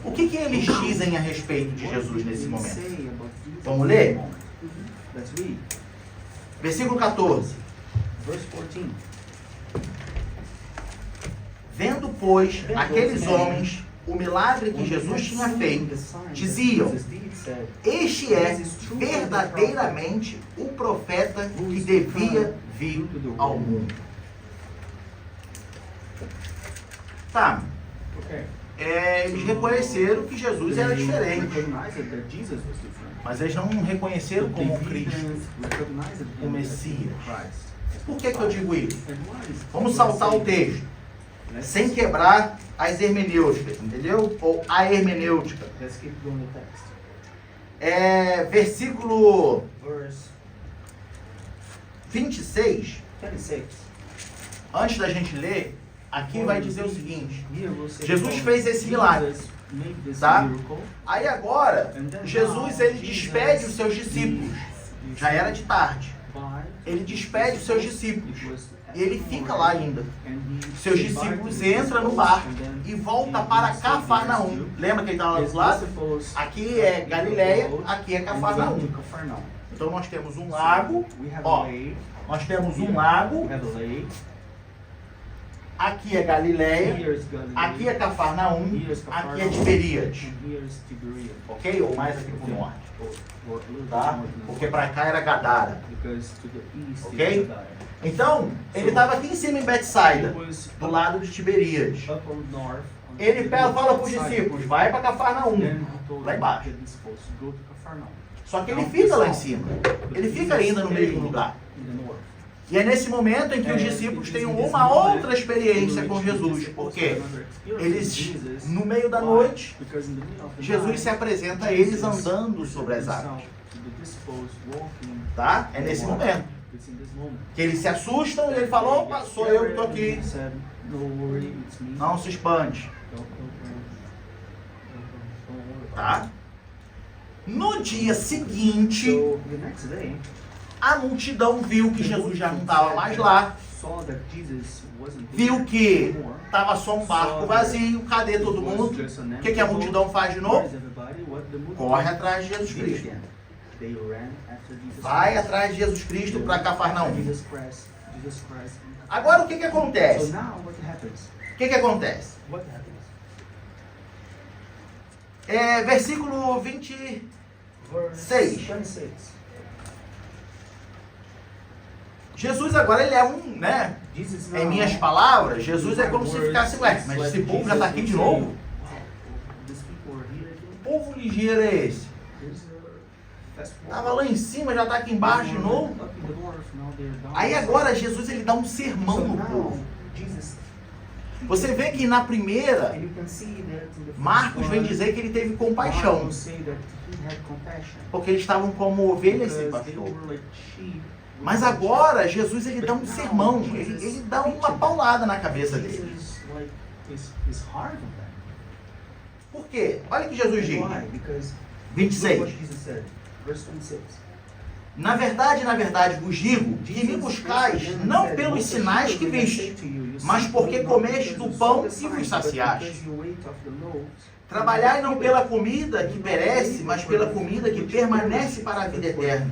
o que eles dizem a respeito de Jesus nesse momento? Vamos ler? Versículo 14. Vendo, pois, aqueles homens o milagre que Jesus tinha feito, diziam: este é verdadeiramente o profeta que devia vir ao mundo. Tá. Eles reconheceram que Jesus era diferente, mas eles não reconheceram como um Cristo, o Messias. Por que eu digo isso? Vamos saltar o texto, sem quebrar as hermenêuticas, entendeu? Ou a hermenêutica. Versículo 26. Antes da gente ler, aqui vai dizer o seguinte: Jesus fez esse milagre, tá? Aí agora, Jesus ele despede os seus discípulos. Já era de tarde. Ele despede os seus discípulos. E ele fica lá ainda. Seus discípulos entram no barco e voltam para Cafarnaum. Lembra que ele estava lá do lado? Aqui é Galileia, aqui é Cafarnaum. Então nós temos um lago. Ó, nós temos um lago. Aqui é Galileia, aqui é Cafarnaum, aqui é Tiberíades. Ok? Ou mais aqui para o norte. Tá? Porque para cá era Gadara. Ok? Então, ele estava aqui em cima em Betsaida, do lado de Tiberíades. Ele fala para os discípulos: vai para Cafarnaum, lá embaixo. Só que ele fica lá em cima. Ele fica ainda no mesmo lugar. E é nesse momento em que os discípulos têm uma outra experiência com Jesus, porque eles, no meio da noite, Jesus se apresenta a eles andando sobre as águas. Tá? É nesse momento que eles se assustam e ele fala: opa, sou eu que estou aqui. Não se espante. Tá? No dia seguinte, a multidão viu que Jesus já não estava mais lá. Viu que estava só um barco vazio. Cadê todo mundo? O que a multidão faz de novo? Corre atrás de Jesus Cristo. Vai atrás de Jesus Cristo para Cafarnaum. Agora o que acontece? O que acontece? Versículo 26. Jesus agora ele é né? Em minhas palavras, Jesus é como se ficasse, ué, mas esse povo já está aqui de novo? Que povo ligeiro é esse? Estava lá em cima, já está aqui embaixo de novo? Aí agora Jesus ele dá um sermão no povo. Você vê que na primeira, Marcos vem dizer que ele teve compaixão. Porque eles estavam como ovelhas sem pastor. Mas agora, Jesus ele dá um sermão. Ele dá uma paulada na cabeça deles. Por quê? Olha o que Jesus diz. 26. Na verdade, vos digo que me buscais não pelos sinais que viste, mas porque comeste do pão e vos saciaste. Trabalhai não pela comida que perece, mas pela comida que permanece para a vida eterna,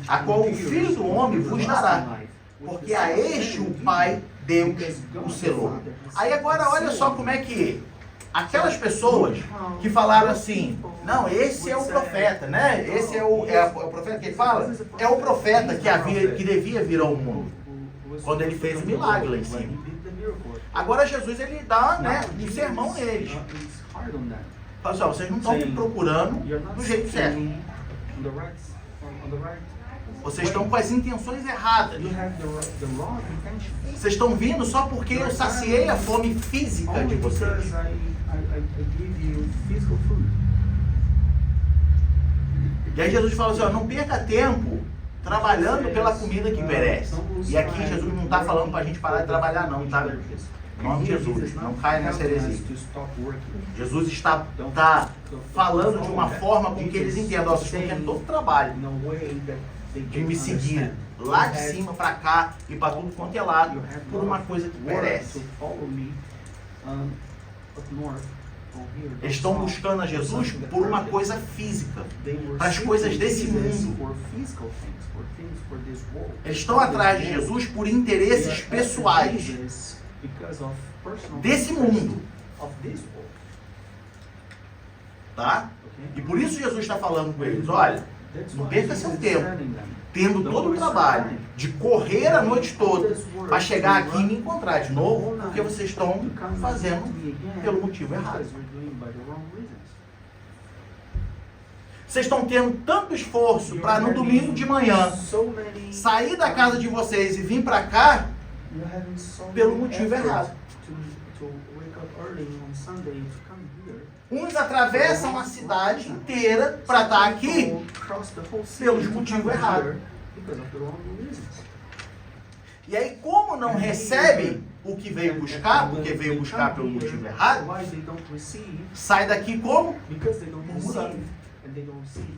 a qual o Filho do Homem vos dará, porque a este o Pai Deus o selou. Aí agora olha só como é que aquelas pessoas que falaram assim, não, esse é o profeta, né? Esse é o profeta que ele fala? É o profeta que devia vir ao mundo, quando ele fez o milagre lá em cima. Agora Jesus ele dá, né, um sermão neles. Fala assim, ó, vocês não estão me procurando do jeito certo. Vocês estão com as intenções erradas. Vocês estão vindo só porque eu saciei a fome física de vocês. E aí Jesus fala assim, ó, não perca tempo trabalhando pela comida que merece. E aqui Jesus não está falando para a gente parar de trabalhar não, tá? Em nome de Jesus, não caia nessa heresia. Jesus está falando de uma forma com que eles entendam, ó, vocês estão tendo todo o trabalho de me seguir lá de cima para cá e para tudo quanto é lado por uma coisa que merece. Eles estão buscando a Jesus por uma coisa física, para as coisas desse mundo. Eles estão atrás de Jesus por interesses pessoais desse mundo. Tá? E por isso Jesus está falando com eles, olha, não perca seu tempo, tendo todo o trabalho de correr a noite toda para chegar aqui e me encontrar de novo, porque vocês estão fazendo pelo motivo errado. Vocês estão tendo tanto esforço para no domingo de manhã sair da casa de vocês e vir para cá pelo motivo errado. Uns atravessam a cidade inteira para estar aqui pelos motivos errados. E aí, como não recebe o que veio buscar, porque veio buscar pelo motivo errado, sai daqui como? Murmurando.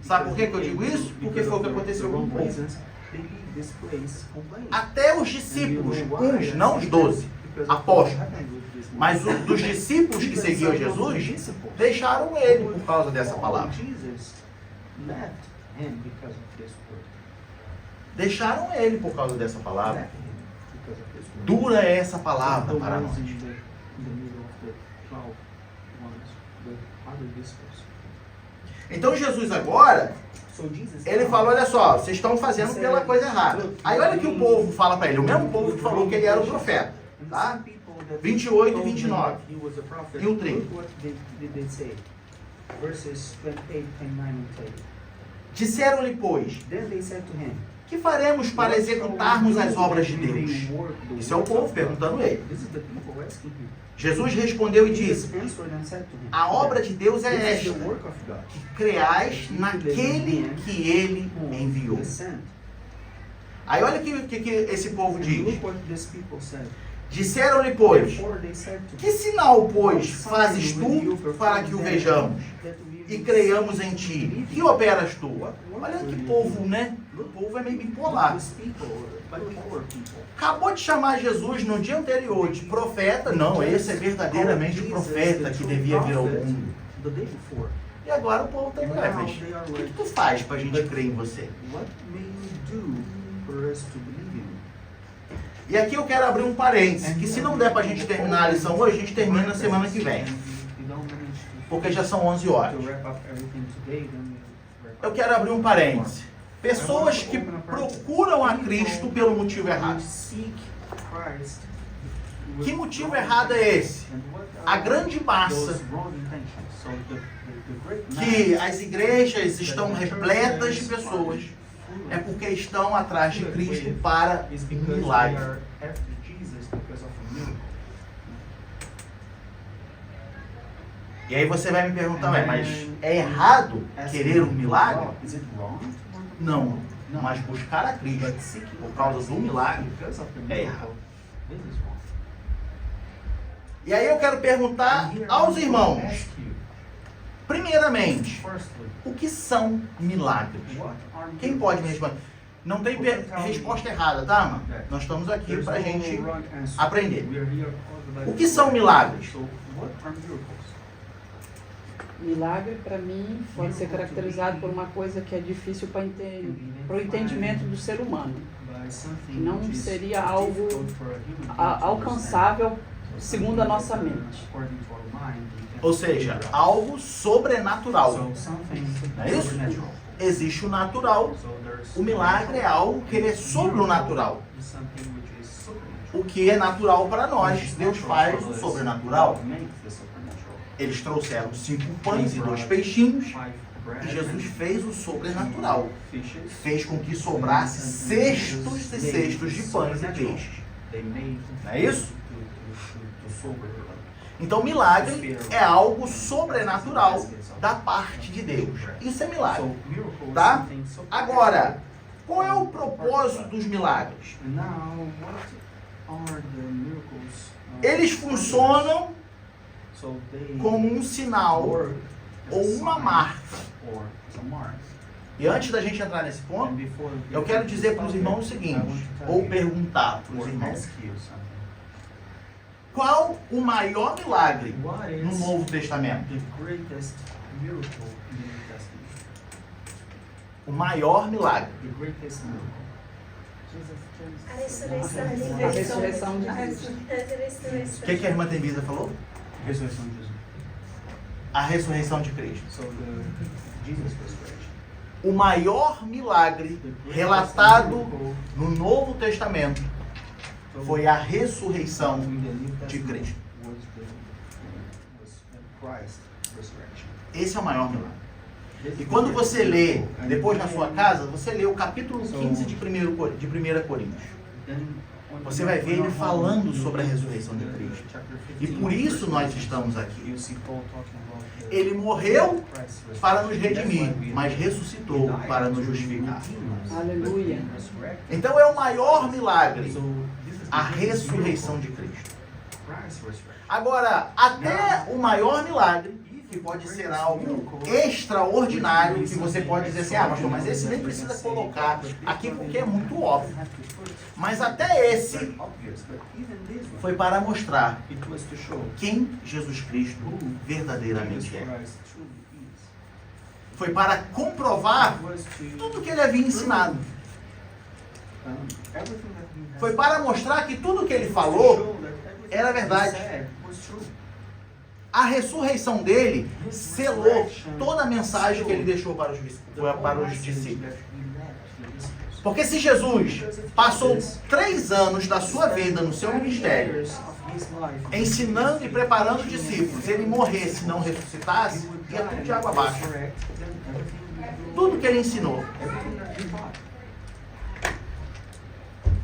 Sabe por que eu digo isso? Porque foi o que aconteceu com o povo. Até os discípulos, uns, não os 12 apóstolos, mas dos discípulos que seguiam Jesus, deixaram ele por causa dessa palavra. Deixaram ele por causa dessa palavra. Dura é essa palavra para nós. Então Jesus agora, ele fala, olha só, vocês estão fazendo pela coisa errada. Aí olha que o povo fala para ele, o mesmo povo que falou que ele era o profeta. Tá? 28 e 29. E o 30. Disseram-lhe, pois, que faremos para executarmos as obras de Deus? Isso é o povo perguntando ele. Jesus respondeu e disse, a obra de Deus é esta, que creais naquele que ele enviou. Aí olha o que esse povo diz. Disseram-lhe, pois, Therefore they said to que sinal, pois, fazes tu para que o vejamos e creiamos em ti? Que operas tu? Olha que povo, né? O povo é meio bipolar. Acabou de chamar Jesus no dia anterior de profeta. Não, esse é verdadeiramente o profeta que devia vir ao mundo. E agora o povo está indo, mas o que tu faz para a gente crer em você? E aqui eu quero abrir um parênteses, que se não der para a gente terminar a lição hoje, a gente termina na semana que vem. Porque já são 11 horas. Eu quero abrir um parênteses. Pessoas que procuram a Cristo pelo motivo errado. Que motivo errado é esse? A grande massa que as igrejas estão repletas de pessoas é porque estão atrás de Cristo para um milagre. E aí você vai me perguntar, mas é errado querer um milagre? Não, mas buscar a Cristo por causa do milagre é errado. E aí eu quero perguntar aos irmãos, primeiramente, o que são milagres? Quem pode me responder? Não tem resposta errada, tá, mano? Nós estamos aqui para a gente aprender. O que são milagres? Milagre, para mim, pode ser caracterizado por uma coisa que é difícil para o entendimento do ser humano. Que não seria algo alcançável segundo a nossa mente. Ou seja, algo sobrenatural. Não é isso? Existe o natural. O milagre é algo que ele é sobre o natural. O que é natural para nós, Deus faz o sobrenatural. Eles trouxeram 5 pães e 2 peixinhos e Jesus fez o sobrenatural. Fez com que sobrasse cestos e cestos de pães e peixes. Não é isso? Então, milagre é algo sobrenatural da parte de Deus. Isso é milagre. Tá? Agora, qual é o propósito dos milagres? Eles funcionam como um sinal ou uma marca. E antes da gente entrar nesse ponto, eu quero dizer para os irmãos o seguinte, ou perguntar para os irmãos. Qual o maior milagre no Novo Testamento? O maior milagre. A ressurreição de Cristo. A ressurreição de Cristo. O que a irmã Temisa falou? Ressurreição de Jesus. A ressurreição de Cristo. O maior milagre relatado no Novo Testamento foi a ressurreição de Cristo. Esse é o maior milagre. E quando você lê, depois na sua casa, você lê o capítulo 15 de 1 Coríntios. Você vai ver ele falando sobre a ressurreição de Cristo. E por isso nós estamos aqui. Ele morreu para nos redimir, mas ressuscitou para nos justificar. Aleluia. Então é o maior milagre, a ressurreição de Cristo. Agora, até o maior milagre, que pode ser algo extraordinário, que você pode dizer assim, pastor, mas esse nem precisa colocar aqui porque é muito óbvio. Mas até esse foi para mostrar quem Jesus Cristo verdadeiramente é. Foi para comprovar tudo que ele havia ensinado. Foi para mostrar que tudo que ele falou era verdade. A ressurreição dele selou toda a mensagem que ele deixou para os discípulos. Porque se Jesus passou 3 anos da sua vida no seu ministério, ensinando e preparando os discípulos, ele morresse e não ressuscitasse, ia tudo de água abaixo. Tudo que ele ensinou.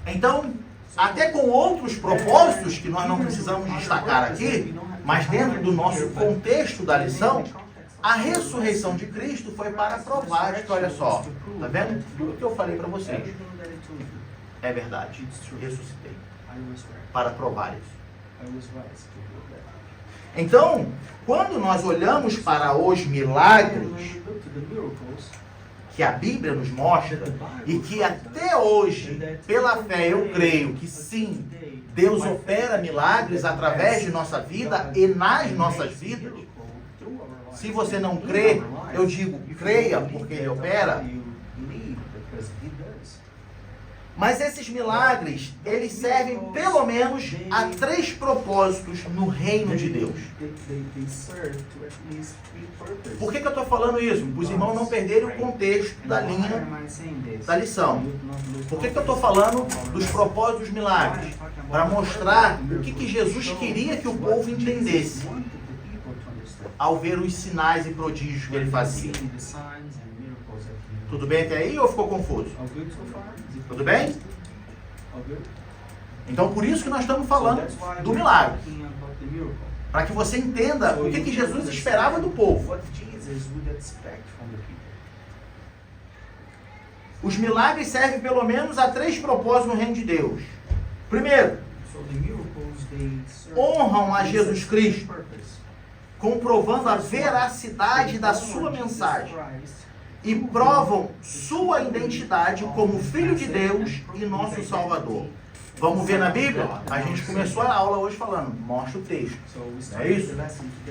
Então, até com outros propósitos que nós não precisamos destacar aqui, mas dentro do nosso contexto da lição, a ressurreição de Cristo foi para provar que, olha só, tá vendo? Tudo que eu falei para vocês é verdade. Ressuscitei. para provar isso. Então, quando nós olhamos para os milagres que a Bíblia nos mostra, e que até hoje, pela fé, eu creio que sim, Deus opera milagres através de nossa vida e nas nossas vidas. Se você não crê, eu digo, creia, porque Ele opera. Mas esses milagres, eles servem pelo menos a 3 propósitos no reino de Deus. Por que eu estou falando isso? Para os irmãos não perderem o contexto da linha da lição. Por que eu estou falando dos propósitos dos milagres? Para mostrar o que Jesus queria que o povo entendesse ao ver os sinais e prodígios que Ele fazia. Tudo bem até aí ou ficou confuso? Tudo bem? Então, por isso que nós estamos falando do milagre. Para que você entenda o que Jesus esperava do povo. Os milagres servem pelo menos a 3 propósitos no reino de Deus. Primeiro, honram a Jesus Cristo, comprovando a veracidade da sua mensagem. E provam sua identidade como Filho de Deus e nosso Salvador. Vamos ver na Bíblia? A gente começou a aula hoje falando, mostra o texto. Não é isso?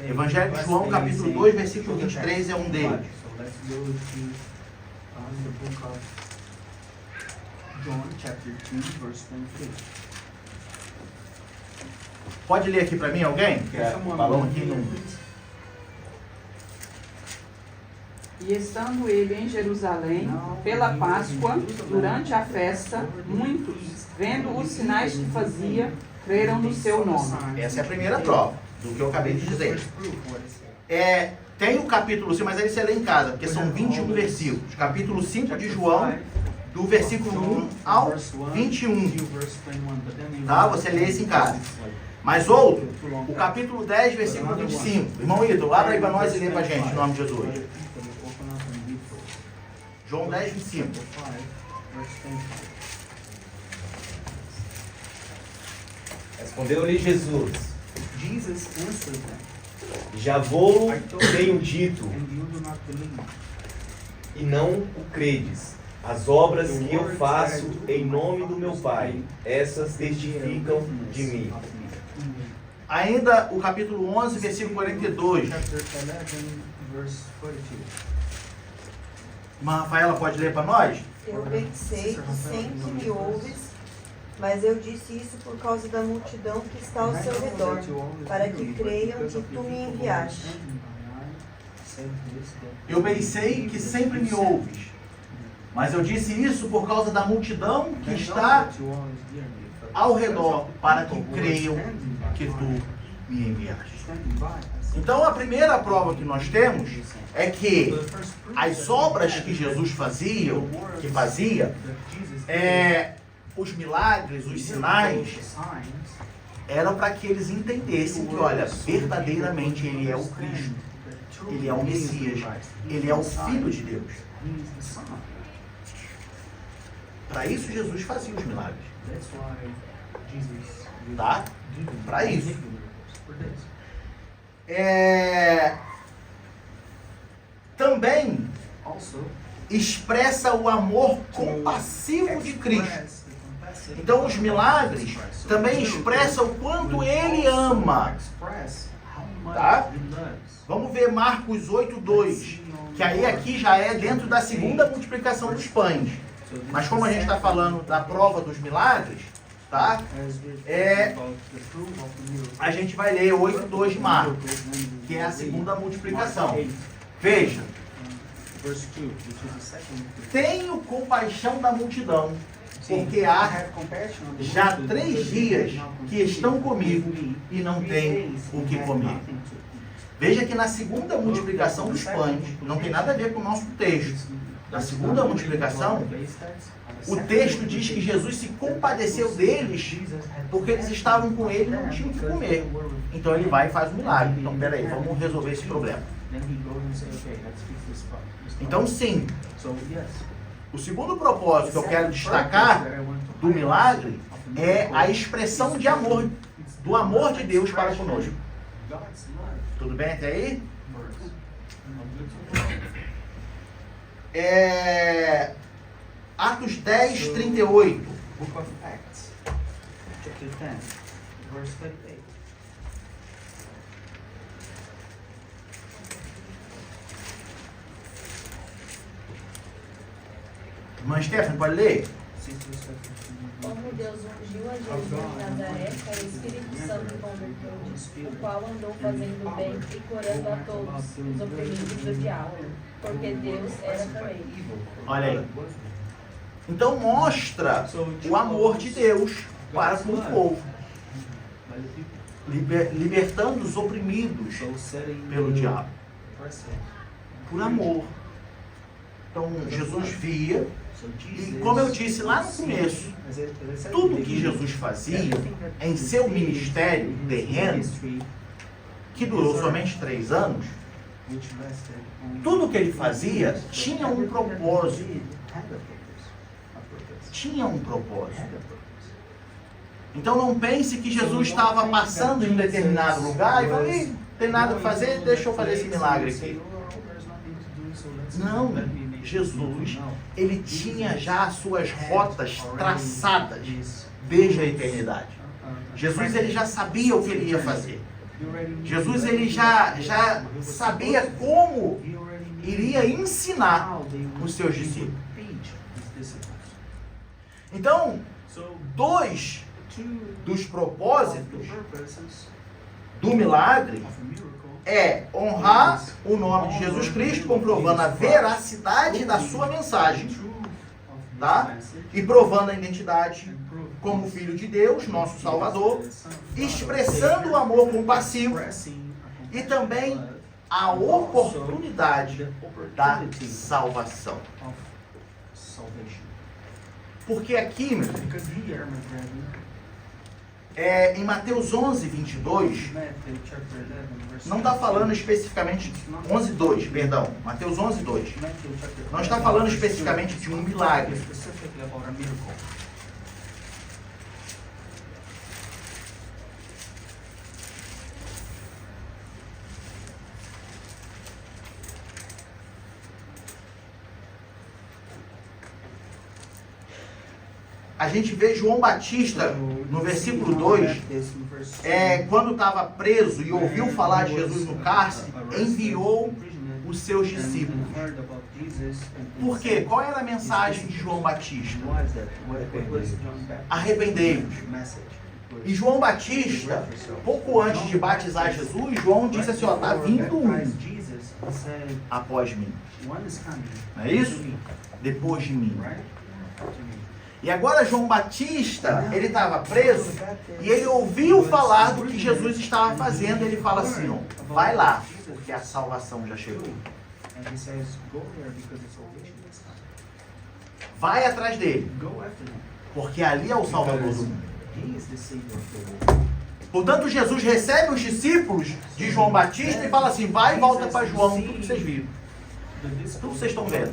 Evangelho de João, capítulo 2, versículo 23 é um deles. Pode ler aqui para mim alguém? O balão aqui não... E estando ele em Jerusalém, pela Páscoa, durante a festa, muitos, vendo os sinais que fazia, creram no seu nome. Essa é a primeira prova do que eu acabei de dizer. Tem o capítulo 5, mas aí você lê em casa, porque são 21 versículos. Capítulo 5 de João, do versículo 1 ao 21. Tá? Você lê isso em casa. Mas outro, o capítulo 10, versículo 25. Irmão Ito, abra aí para nós e lê para a gente, em nome de Jesus. João 10, 25. Respondeu-lhe Jesus: já vou tenho dito, e não o credes. As obras que eu faço em nome do meu Pai, essas testificam de mim. Ainda o capítulo 11, versículo 42. Irmã Rafaela, pode ler para nós? Eu bem sei que sempre me ouves, mas eu disse isso por causa da multidão que está ao seu redor, para que creiam que tu me enviaste. Eu bem sei que sempre me ouves, mas eu disse isso por causa da multidão que está ao redor, para que creiam que tu me enviaste. Então a primeira prova que nós temos é que as obras que Jesus fazia, os milagres, os sinais, eram para que eles entendessem que, olha, verdadeiramente Ele é o Cristo, Ele é o Messias, Ele é o Filho de Deus. Para isso Jesus fazia os milagres. Tá? Para isso. Também expressa o amor compassivo de Cristo. Então os milagres também expressam o quanto Ele ama. Tá? Vamos ver Marcos 8:2, que aí aqui já é dentro da segunda multiplicação dos pães. Mas como a gente está falando da prova dos milagres, tá? A gente vai ler 8:2 de Marcos, que é a segunda multiplicação. Veja. Tenho compaixão da multidão, porque há já 3 dias que estão comigo e não têm o que comer. Veja que na segunda multiplicação dos pães, não tem nada a ver com o nosso texto. Na segunda multiplicação, o texto diz que Jesus se compadeceu deles porque eles estavam com ele e não tinham o que comer. Então ele vai e faz um milagre. Então peraí, vamos resolver esse problema. Então sim, o segundo propósito que eu quero destacar do milagre é a expressão de amor, do amor de Deus para conosco. Tudo bem até aí? Atos 10, 38. Book of Acts, chapter 10, verse 38. Irmã Stephanie, pode ler? Como Deus ungiu a Jesus de Nazaré, que o Espírito Santo converteu, o qual andou fazendo bem e curando a todos os oprimidos do diabo, porque Deus era com ele. Olha aí. Então mostra o amor de Deus para com o povo, libertando os oprimidos pelo diabo, por amor. Então Jesus via, e como eu disse lá no começo, tudo que Jesus fazia em seu ministério terreno, que durou somente 3 anos, tudo que ele fazia tinha um propósito. Tinha um propósito. Então não pense que Jesus estava passando em um determinado lugar e falou, não tem nada a fazer, deixa eu fazer esse milagre aqui. Não, Jesus, ele tinha já as suas rotas traçadas desde a eternidade. Jesus, ele já sabia o que ele ia fazer. Jesus, ele já sabia como iria ensinar os seus discípulos. Então, 2 dos propósitos do milagre é honrar o nome de Jesus Cristo, comprovando a veracidade da sua mensagem, tá? E provando a identidade como Filho de Deus, nosso Salvador, expressando o amor compassivo e também a oportunidade da salvação. Porque aqui, meu filho, em Mateus 11, 22, não está falando especificamente, 11, 2, perdão, Mateus 11, 2, não está falando especificamente de um milagre. A gente vê João Batista, no versículo 2, quando estava preso e ouviu falar de Jesus no cárcere, enviou os seus discípulos. Por quê? Qual era a mensagem de João Batista? Arrependei-vos. E João Batista, pouco antes de batizar Jesus, João disse assim, ó, está vindo um após mim. Não é isso? Depois de mim. E agora João Batista, ele estava preso e ele ouviu falar do que Jesus estava fazendo. Ele fala assim, ó, vai lá, porque a salvação já chegou. Vai atrás dele, porque ali é o Salvador do mundo. Portanto, Jesus recebe os discípulos de João Batista e fala assim, vai e volta para João, tudo que vocês viram. Tudo que vocês estão vendo.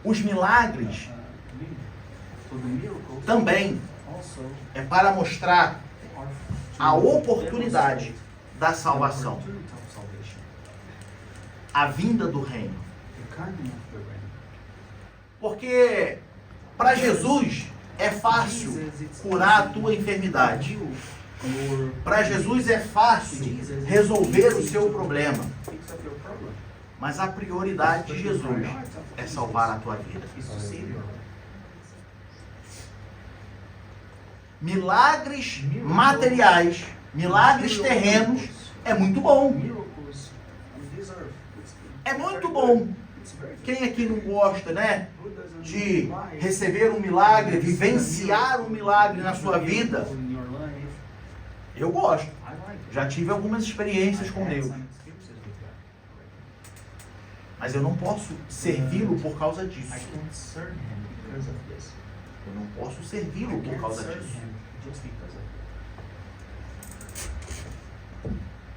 Os milagres também é para mostrar a oportunidade da salvação, a vinda do reino. Porque para Jesus é fácil curar a tua enfermidade. Para Jesus é fácil resolver o seu problema. Mas a prioridade de Jesus é salvar a tua vida. Milagres materiais, milagres terrenos, é muito bom. É muito bom. Quem aqui não gosta, né? De receber um milagre, vivenciar um milagre na sua vida? Eu gosto. Já tive algumas experiências com Deus. Mas eu não posso servi-lo por causa disso. Eu não posso servi-lo por causa disso.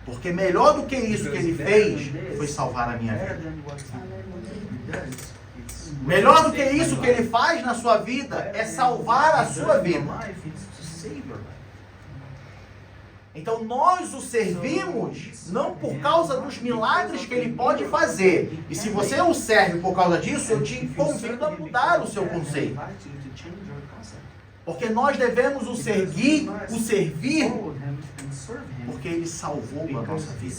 Porque melhor do que isso que ele fez foi salvar a minha vida. Melhor do que isso que ele faz na sua vida é salvar a sua vida. Então nós o servimos não por causa dos milagres que ele pode fazer. E se você o serve por causa disso, eu te convido a mudar o seu conceito. Porque nós devemos o servir porque ele salvou a nossa vida.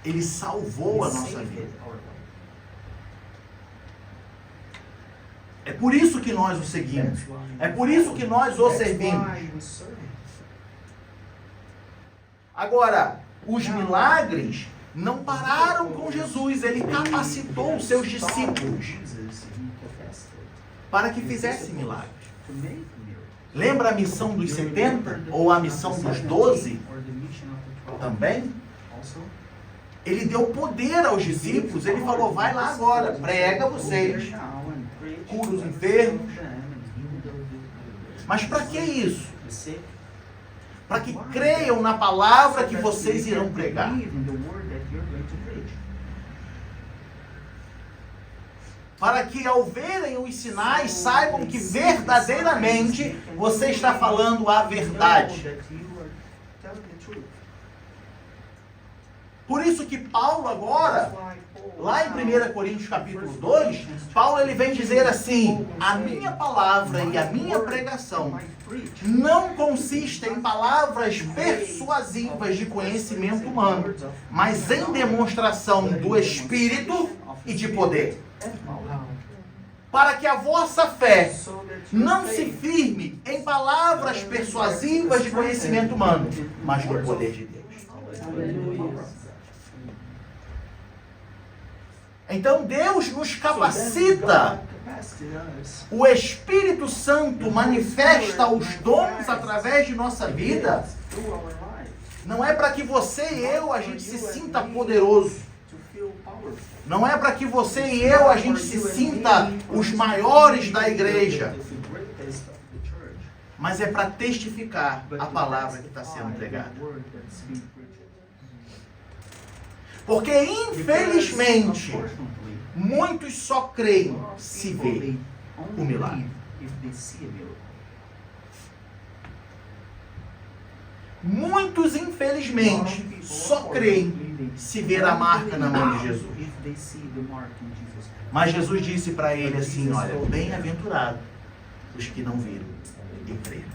Ele salvou a nossa vida. É por isso que nós o seguimos. É por isso que nós o servimos. Agora, os milagres não pararam com Jesus. Ele capacitou os seus discípulos para que fizessem milagres. Lembra a missão dos 70? Ou a missão dos 12? Também? Ele deu poder aos discípulos. Ele falou, vai lá agora, prega vocês, cura os enfermos. Mas para que isso? Para que creiam na palavra que vocês irão pregar. Para que ao verem os sinais saibam que verdadeiramente você está falando a verdade. Por isso que Paulo agora, lá em 1 Coríntios capítulo 2, Paulo ele vem dizer assim, a minha palavra e a minha pregação não consistem em palavras persuasivas de conhecimento humano, mas em demonstração do Espírito e de poder. Para que a vossa fé não se firme em palavras persuasivas de conhecimento humano, mas no poder de Deus. Então Deus nos capacita. O Espírito Santo manifesta os dons através de nossa vida. Não é para que você e eu a gente se sinta poderoso. Não é para que você e eu a gente se sinta os maiores da igreja. Mas é para testificar a palavra que está sendo pregada. Porque, infelizmente, muitos só creem se vê o milagre. Muitos, infelizmente, só creem se ver a marca na mão de Jesus. Mas Jesus disse para ele assim, olha, bem-aventurado os que não viram e creram.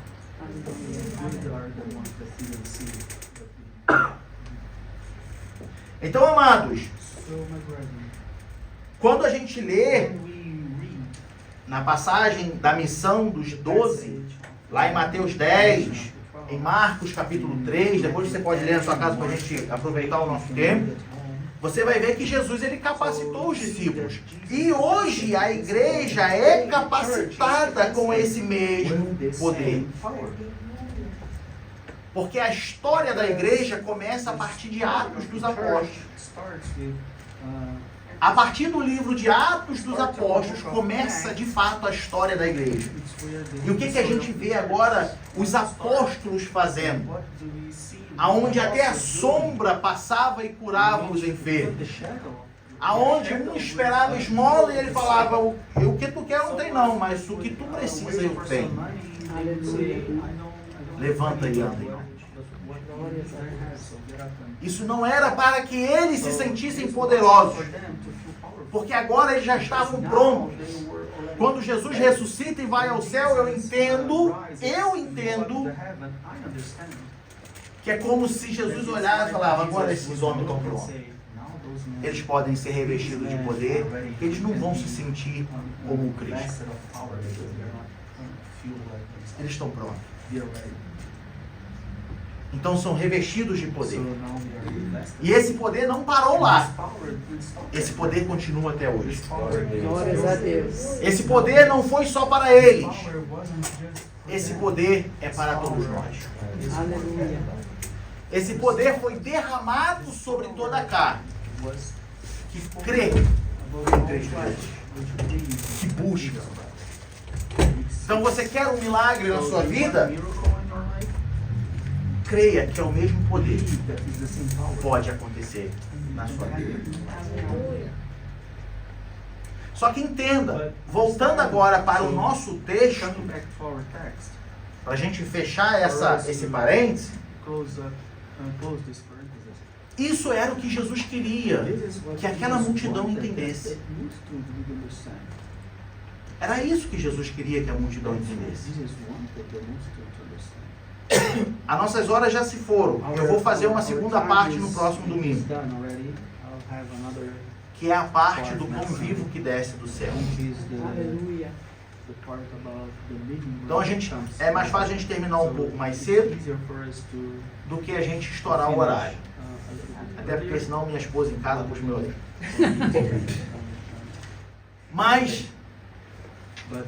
Então, amados, quando a gente lê na passagem da missão dos 12, lá em Mateus 10, em Marcos capítulo 3, depois você pode ler na sua casa para a gente aproveitar o nosso tempo, você vai ver que Jesus ele capacitou os discípulos. E hoje a igreja é capacitada com esse mesmo poder. Porque a história da igreja começa a partir de Atos dos Apóstolos. A partir do livro de Atos dos Apóstolos começa de fato a história da igreja. E o que a gente vê agora os apóstolos fazendo? Aonde até a sombra passava e curava os enfermos. Aonde um esperava esmola e ele falava, o que tu quer não tem não, mas o que tu precisa eu tenho. Levanta e anda. Isso não era para que eles se sentissem poderosos, porque agora eles já estavam prontos. Quando Jesus ressuscita e vai ao céu, eu entendo que é como se Jesus olhasse e falava, agora esses homens estão prontos. Eles podem ser revestidos de poder, eles não vão se sentir como Cristo. Eles estão prontos. Então são revestidos de poder. E esse poder não parou lá. Esse poder continua até hoje. Glórias a Deus. Esse poder não foi só para eles. Esse poder é para todos nós. Aleluia. Esse poder foi derramado sobre toda a carne. Que crê em Cristo Jesus. Que busca. Então você quer um milagre na sua vida? Creia que é o mesmo poder que pode acontecer na sua vida. Só que entenda, voltando agora para o nosso texto, Coming back to our text, para a gente fechar esse parênteses, close this parenthesis. isso era o que Jesus queria, This is what que aquela Jesus multidão wanted entendesse. that multitude would understand. Era isso que Jesus queria que a multidão entendesse. Jesus wanted the multitude to understand. As nossas horas já se foram. Eu vou fazer uma segunda parte no próximo domingo, Done already. I'll have another, que é a parte do pão vivo que desce do céu. which is Aleluia. the part about the living Então é mais fácil a gente terminar um pouco mais cedo easier for us to do que a gente estourar o horário. Até porque senão minha esposa em casa puxa meu olho. Mas But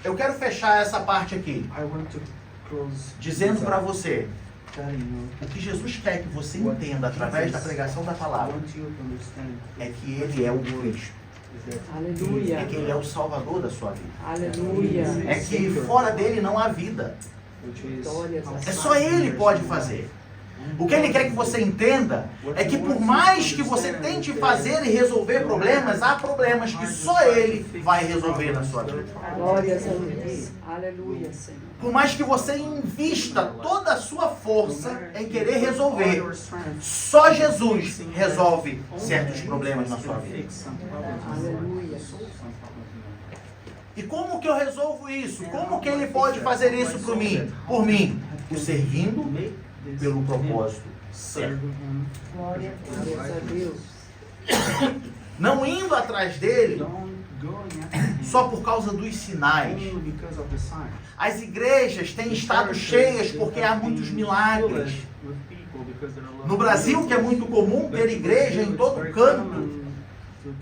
eu quero fechar essa parte aqui, I want to close dizendo para você telling you o que Jesus quer que você entenda através da pregação da I palavra want you to understand é que Ele é o Cristo, is that Aleluia. é que Ele é o Salvador da sua vida, Aleluia. é que fora dele não há vida, which is Glórias a é só Ele pode fazer. O que Ele quer que você entenda é que por mais que você tente fazer e resolver problemas, há problemas que só Ele vai resolver na sua vida. Glórias a Deus. Aleluia, Senhor. Por mais que você invista toda a sua força em querer resolver, só Jesus resolve certos problemas na sua vida. Aleluia. E como que eu resolvo isso? Como que Ele pode fazer isso por mim? Por mim, o servindo pelo propósito certo. Glórias a Deus. Não indo atrás dele só por causa dos sinais. As igrejas têm estado cheias porque há muitos milagres. No Brasil, que é muito comum ter igreja em todo canto,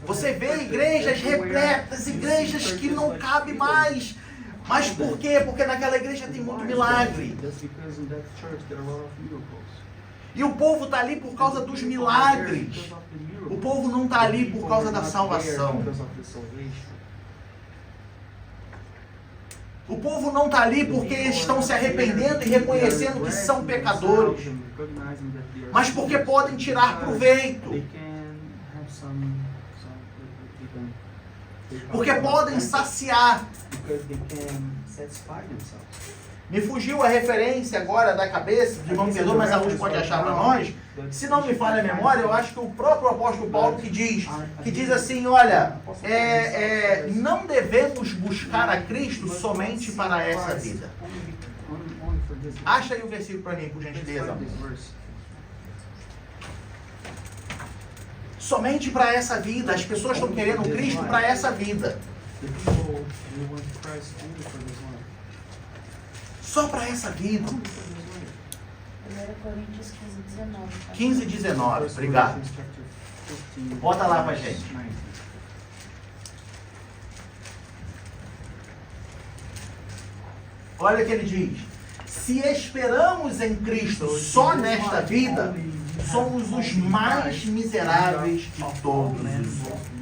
você vê igrejas repletas, igrejas que não cabe mais. Mas por quê? Porque naquela igreja tem muito milagre. E o povo está ali por causa dos milagres. O povo não está ali por causa da salvação. O povo não está ali porque estão se arrependendo e reconhecendo que são pecadores, mas porque podem tirar proveito. Porque podem saciar. Me fugiu a referência agora da cabeça, de não me perdoa, mas a luz pode achar para nós. Se não me falha a memória, eu acho que o próprio apóstolo Paulo que diz assim, olha, não devemos buscar a Cristo somente para essa vida. Acha aí o versículo para mim, por gentileza. Somente para essa vida. As pessoas estão querendo Cristo para essa vida. Só para essa vida. 1 Coríntios 15:19. 15:19, obrigado. Bota lá pra gente. Olha o que ele diz. Se esperamos em Cristo só nesta vida, somos os mais miseráveis de todos os homens.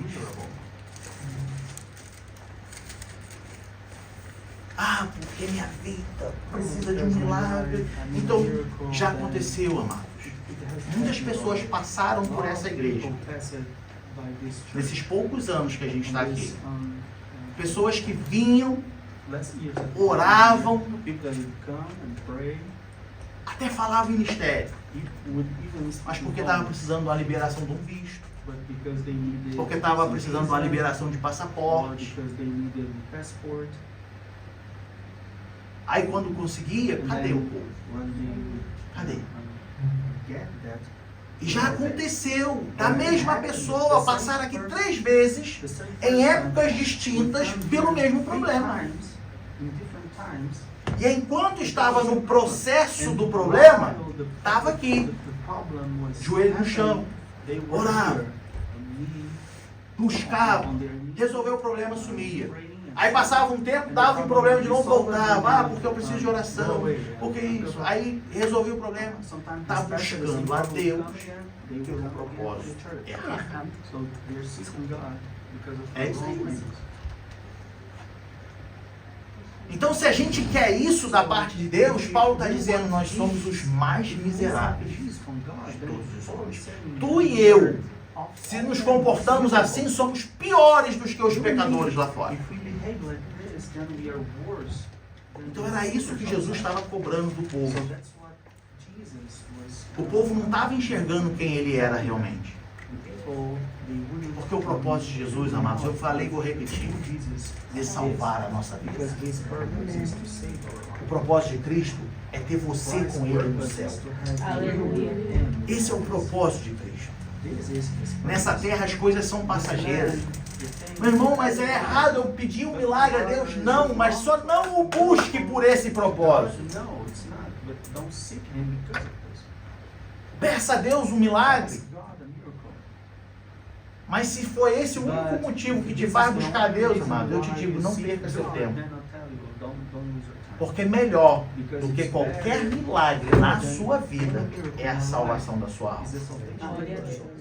Ah, porque minha vida precisa de um milagre. Então, já aconteceu, amados. Muitas pessoas passaram por essa igreja. Nesses poucos anos que a gente está aqui. Pessoas que vinham, oravam, até falavam em mistério. Mas porque estava precisando de uma liberação de um visto. Porque estava precisando de uma liberação de passaporte. Aí quando conseguia, cadê o povo? Cadê? E já aconteceu da mesma pessoa passar aqui 3 vezes em épocas distintas pelo mesmo problema. E enquanto estava no processo do problema, estava aqui, joelho no chão, orava, buscava, resolveu o problema, sumia. Aí passava um tempo, dava um problema de novo, voltava. Ah, porque eu preciso de oração, porque isso. Aí resolveu o problema. Está buscando a Deus pelo propósito errado. É isso aí. Então, se a gente quer isso da parte de Deus, Paulo está dizendo, nós somos os mais miseráveis de todos os homens. Tu e eu Se nos comportamos assim, somos piores do que os pecadores lá fora. If we behave like this, then we are worse than Então era isso que Jesus estava cobrando do So povo. that's what Jesus was. O povo não estava enxergando quem ele era realmente. The people, they wouldn't. Porque o propósito de Jesus, amados, eu falei e vou repetir, Jesus é salvar a nossa vida. because his purpose is to save our life. O propósito de Cristo é ter você com Ele no céu. Aleluia. Esse é o propósito de Cristo. This is his purpose. Nessa terra as coisas são passageiras. Meu irmão, mas é errado eu pedir um milagre a Deus? Não, mas só não o busque por esse propósito. No, it's not. But don't seek him because of this. Peça a Deus um milagre. Ask God a miracle. Mas se for esse o único motivo que te faz buscar a Deus, amado, eu te digo, não perca seu tempo. Then I'll tell you, don't lose your time. Porque melhor do que qualquer milagre na sua vida é a salvação da sua alma. It's the salvation of Glória a your Deus. soul.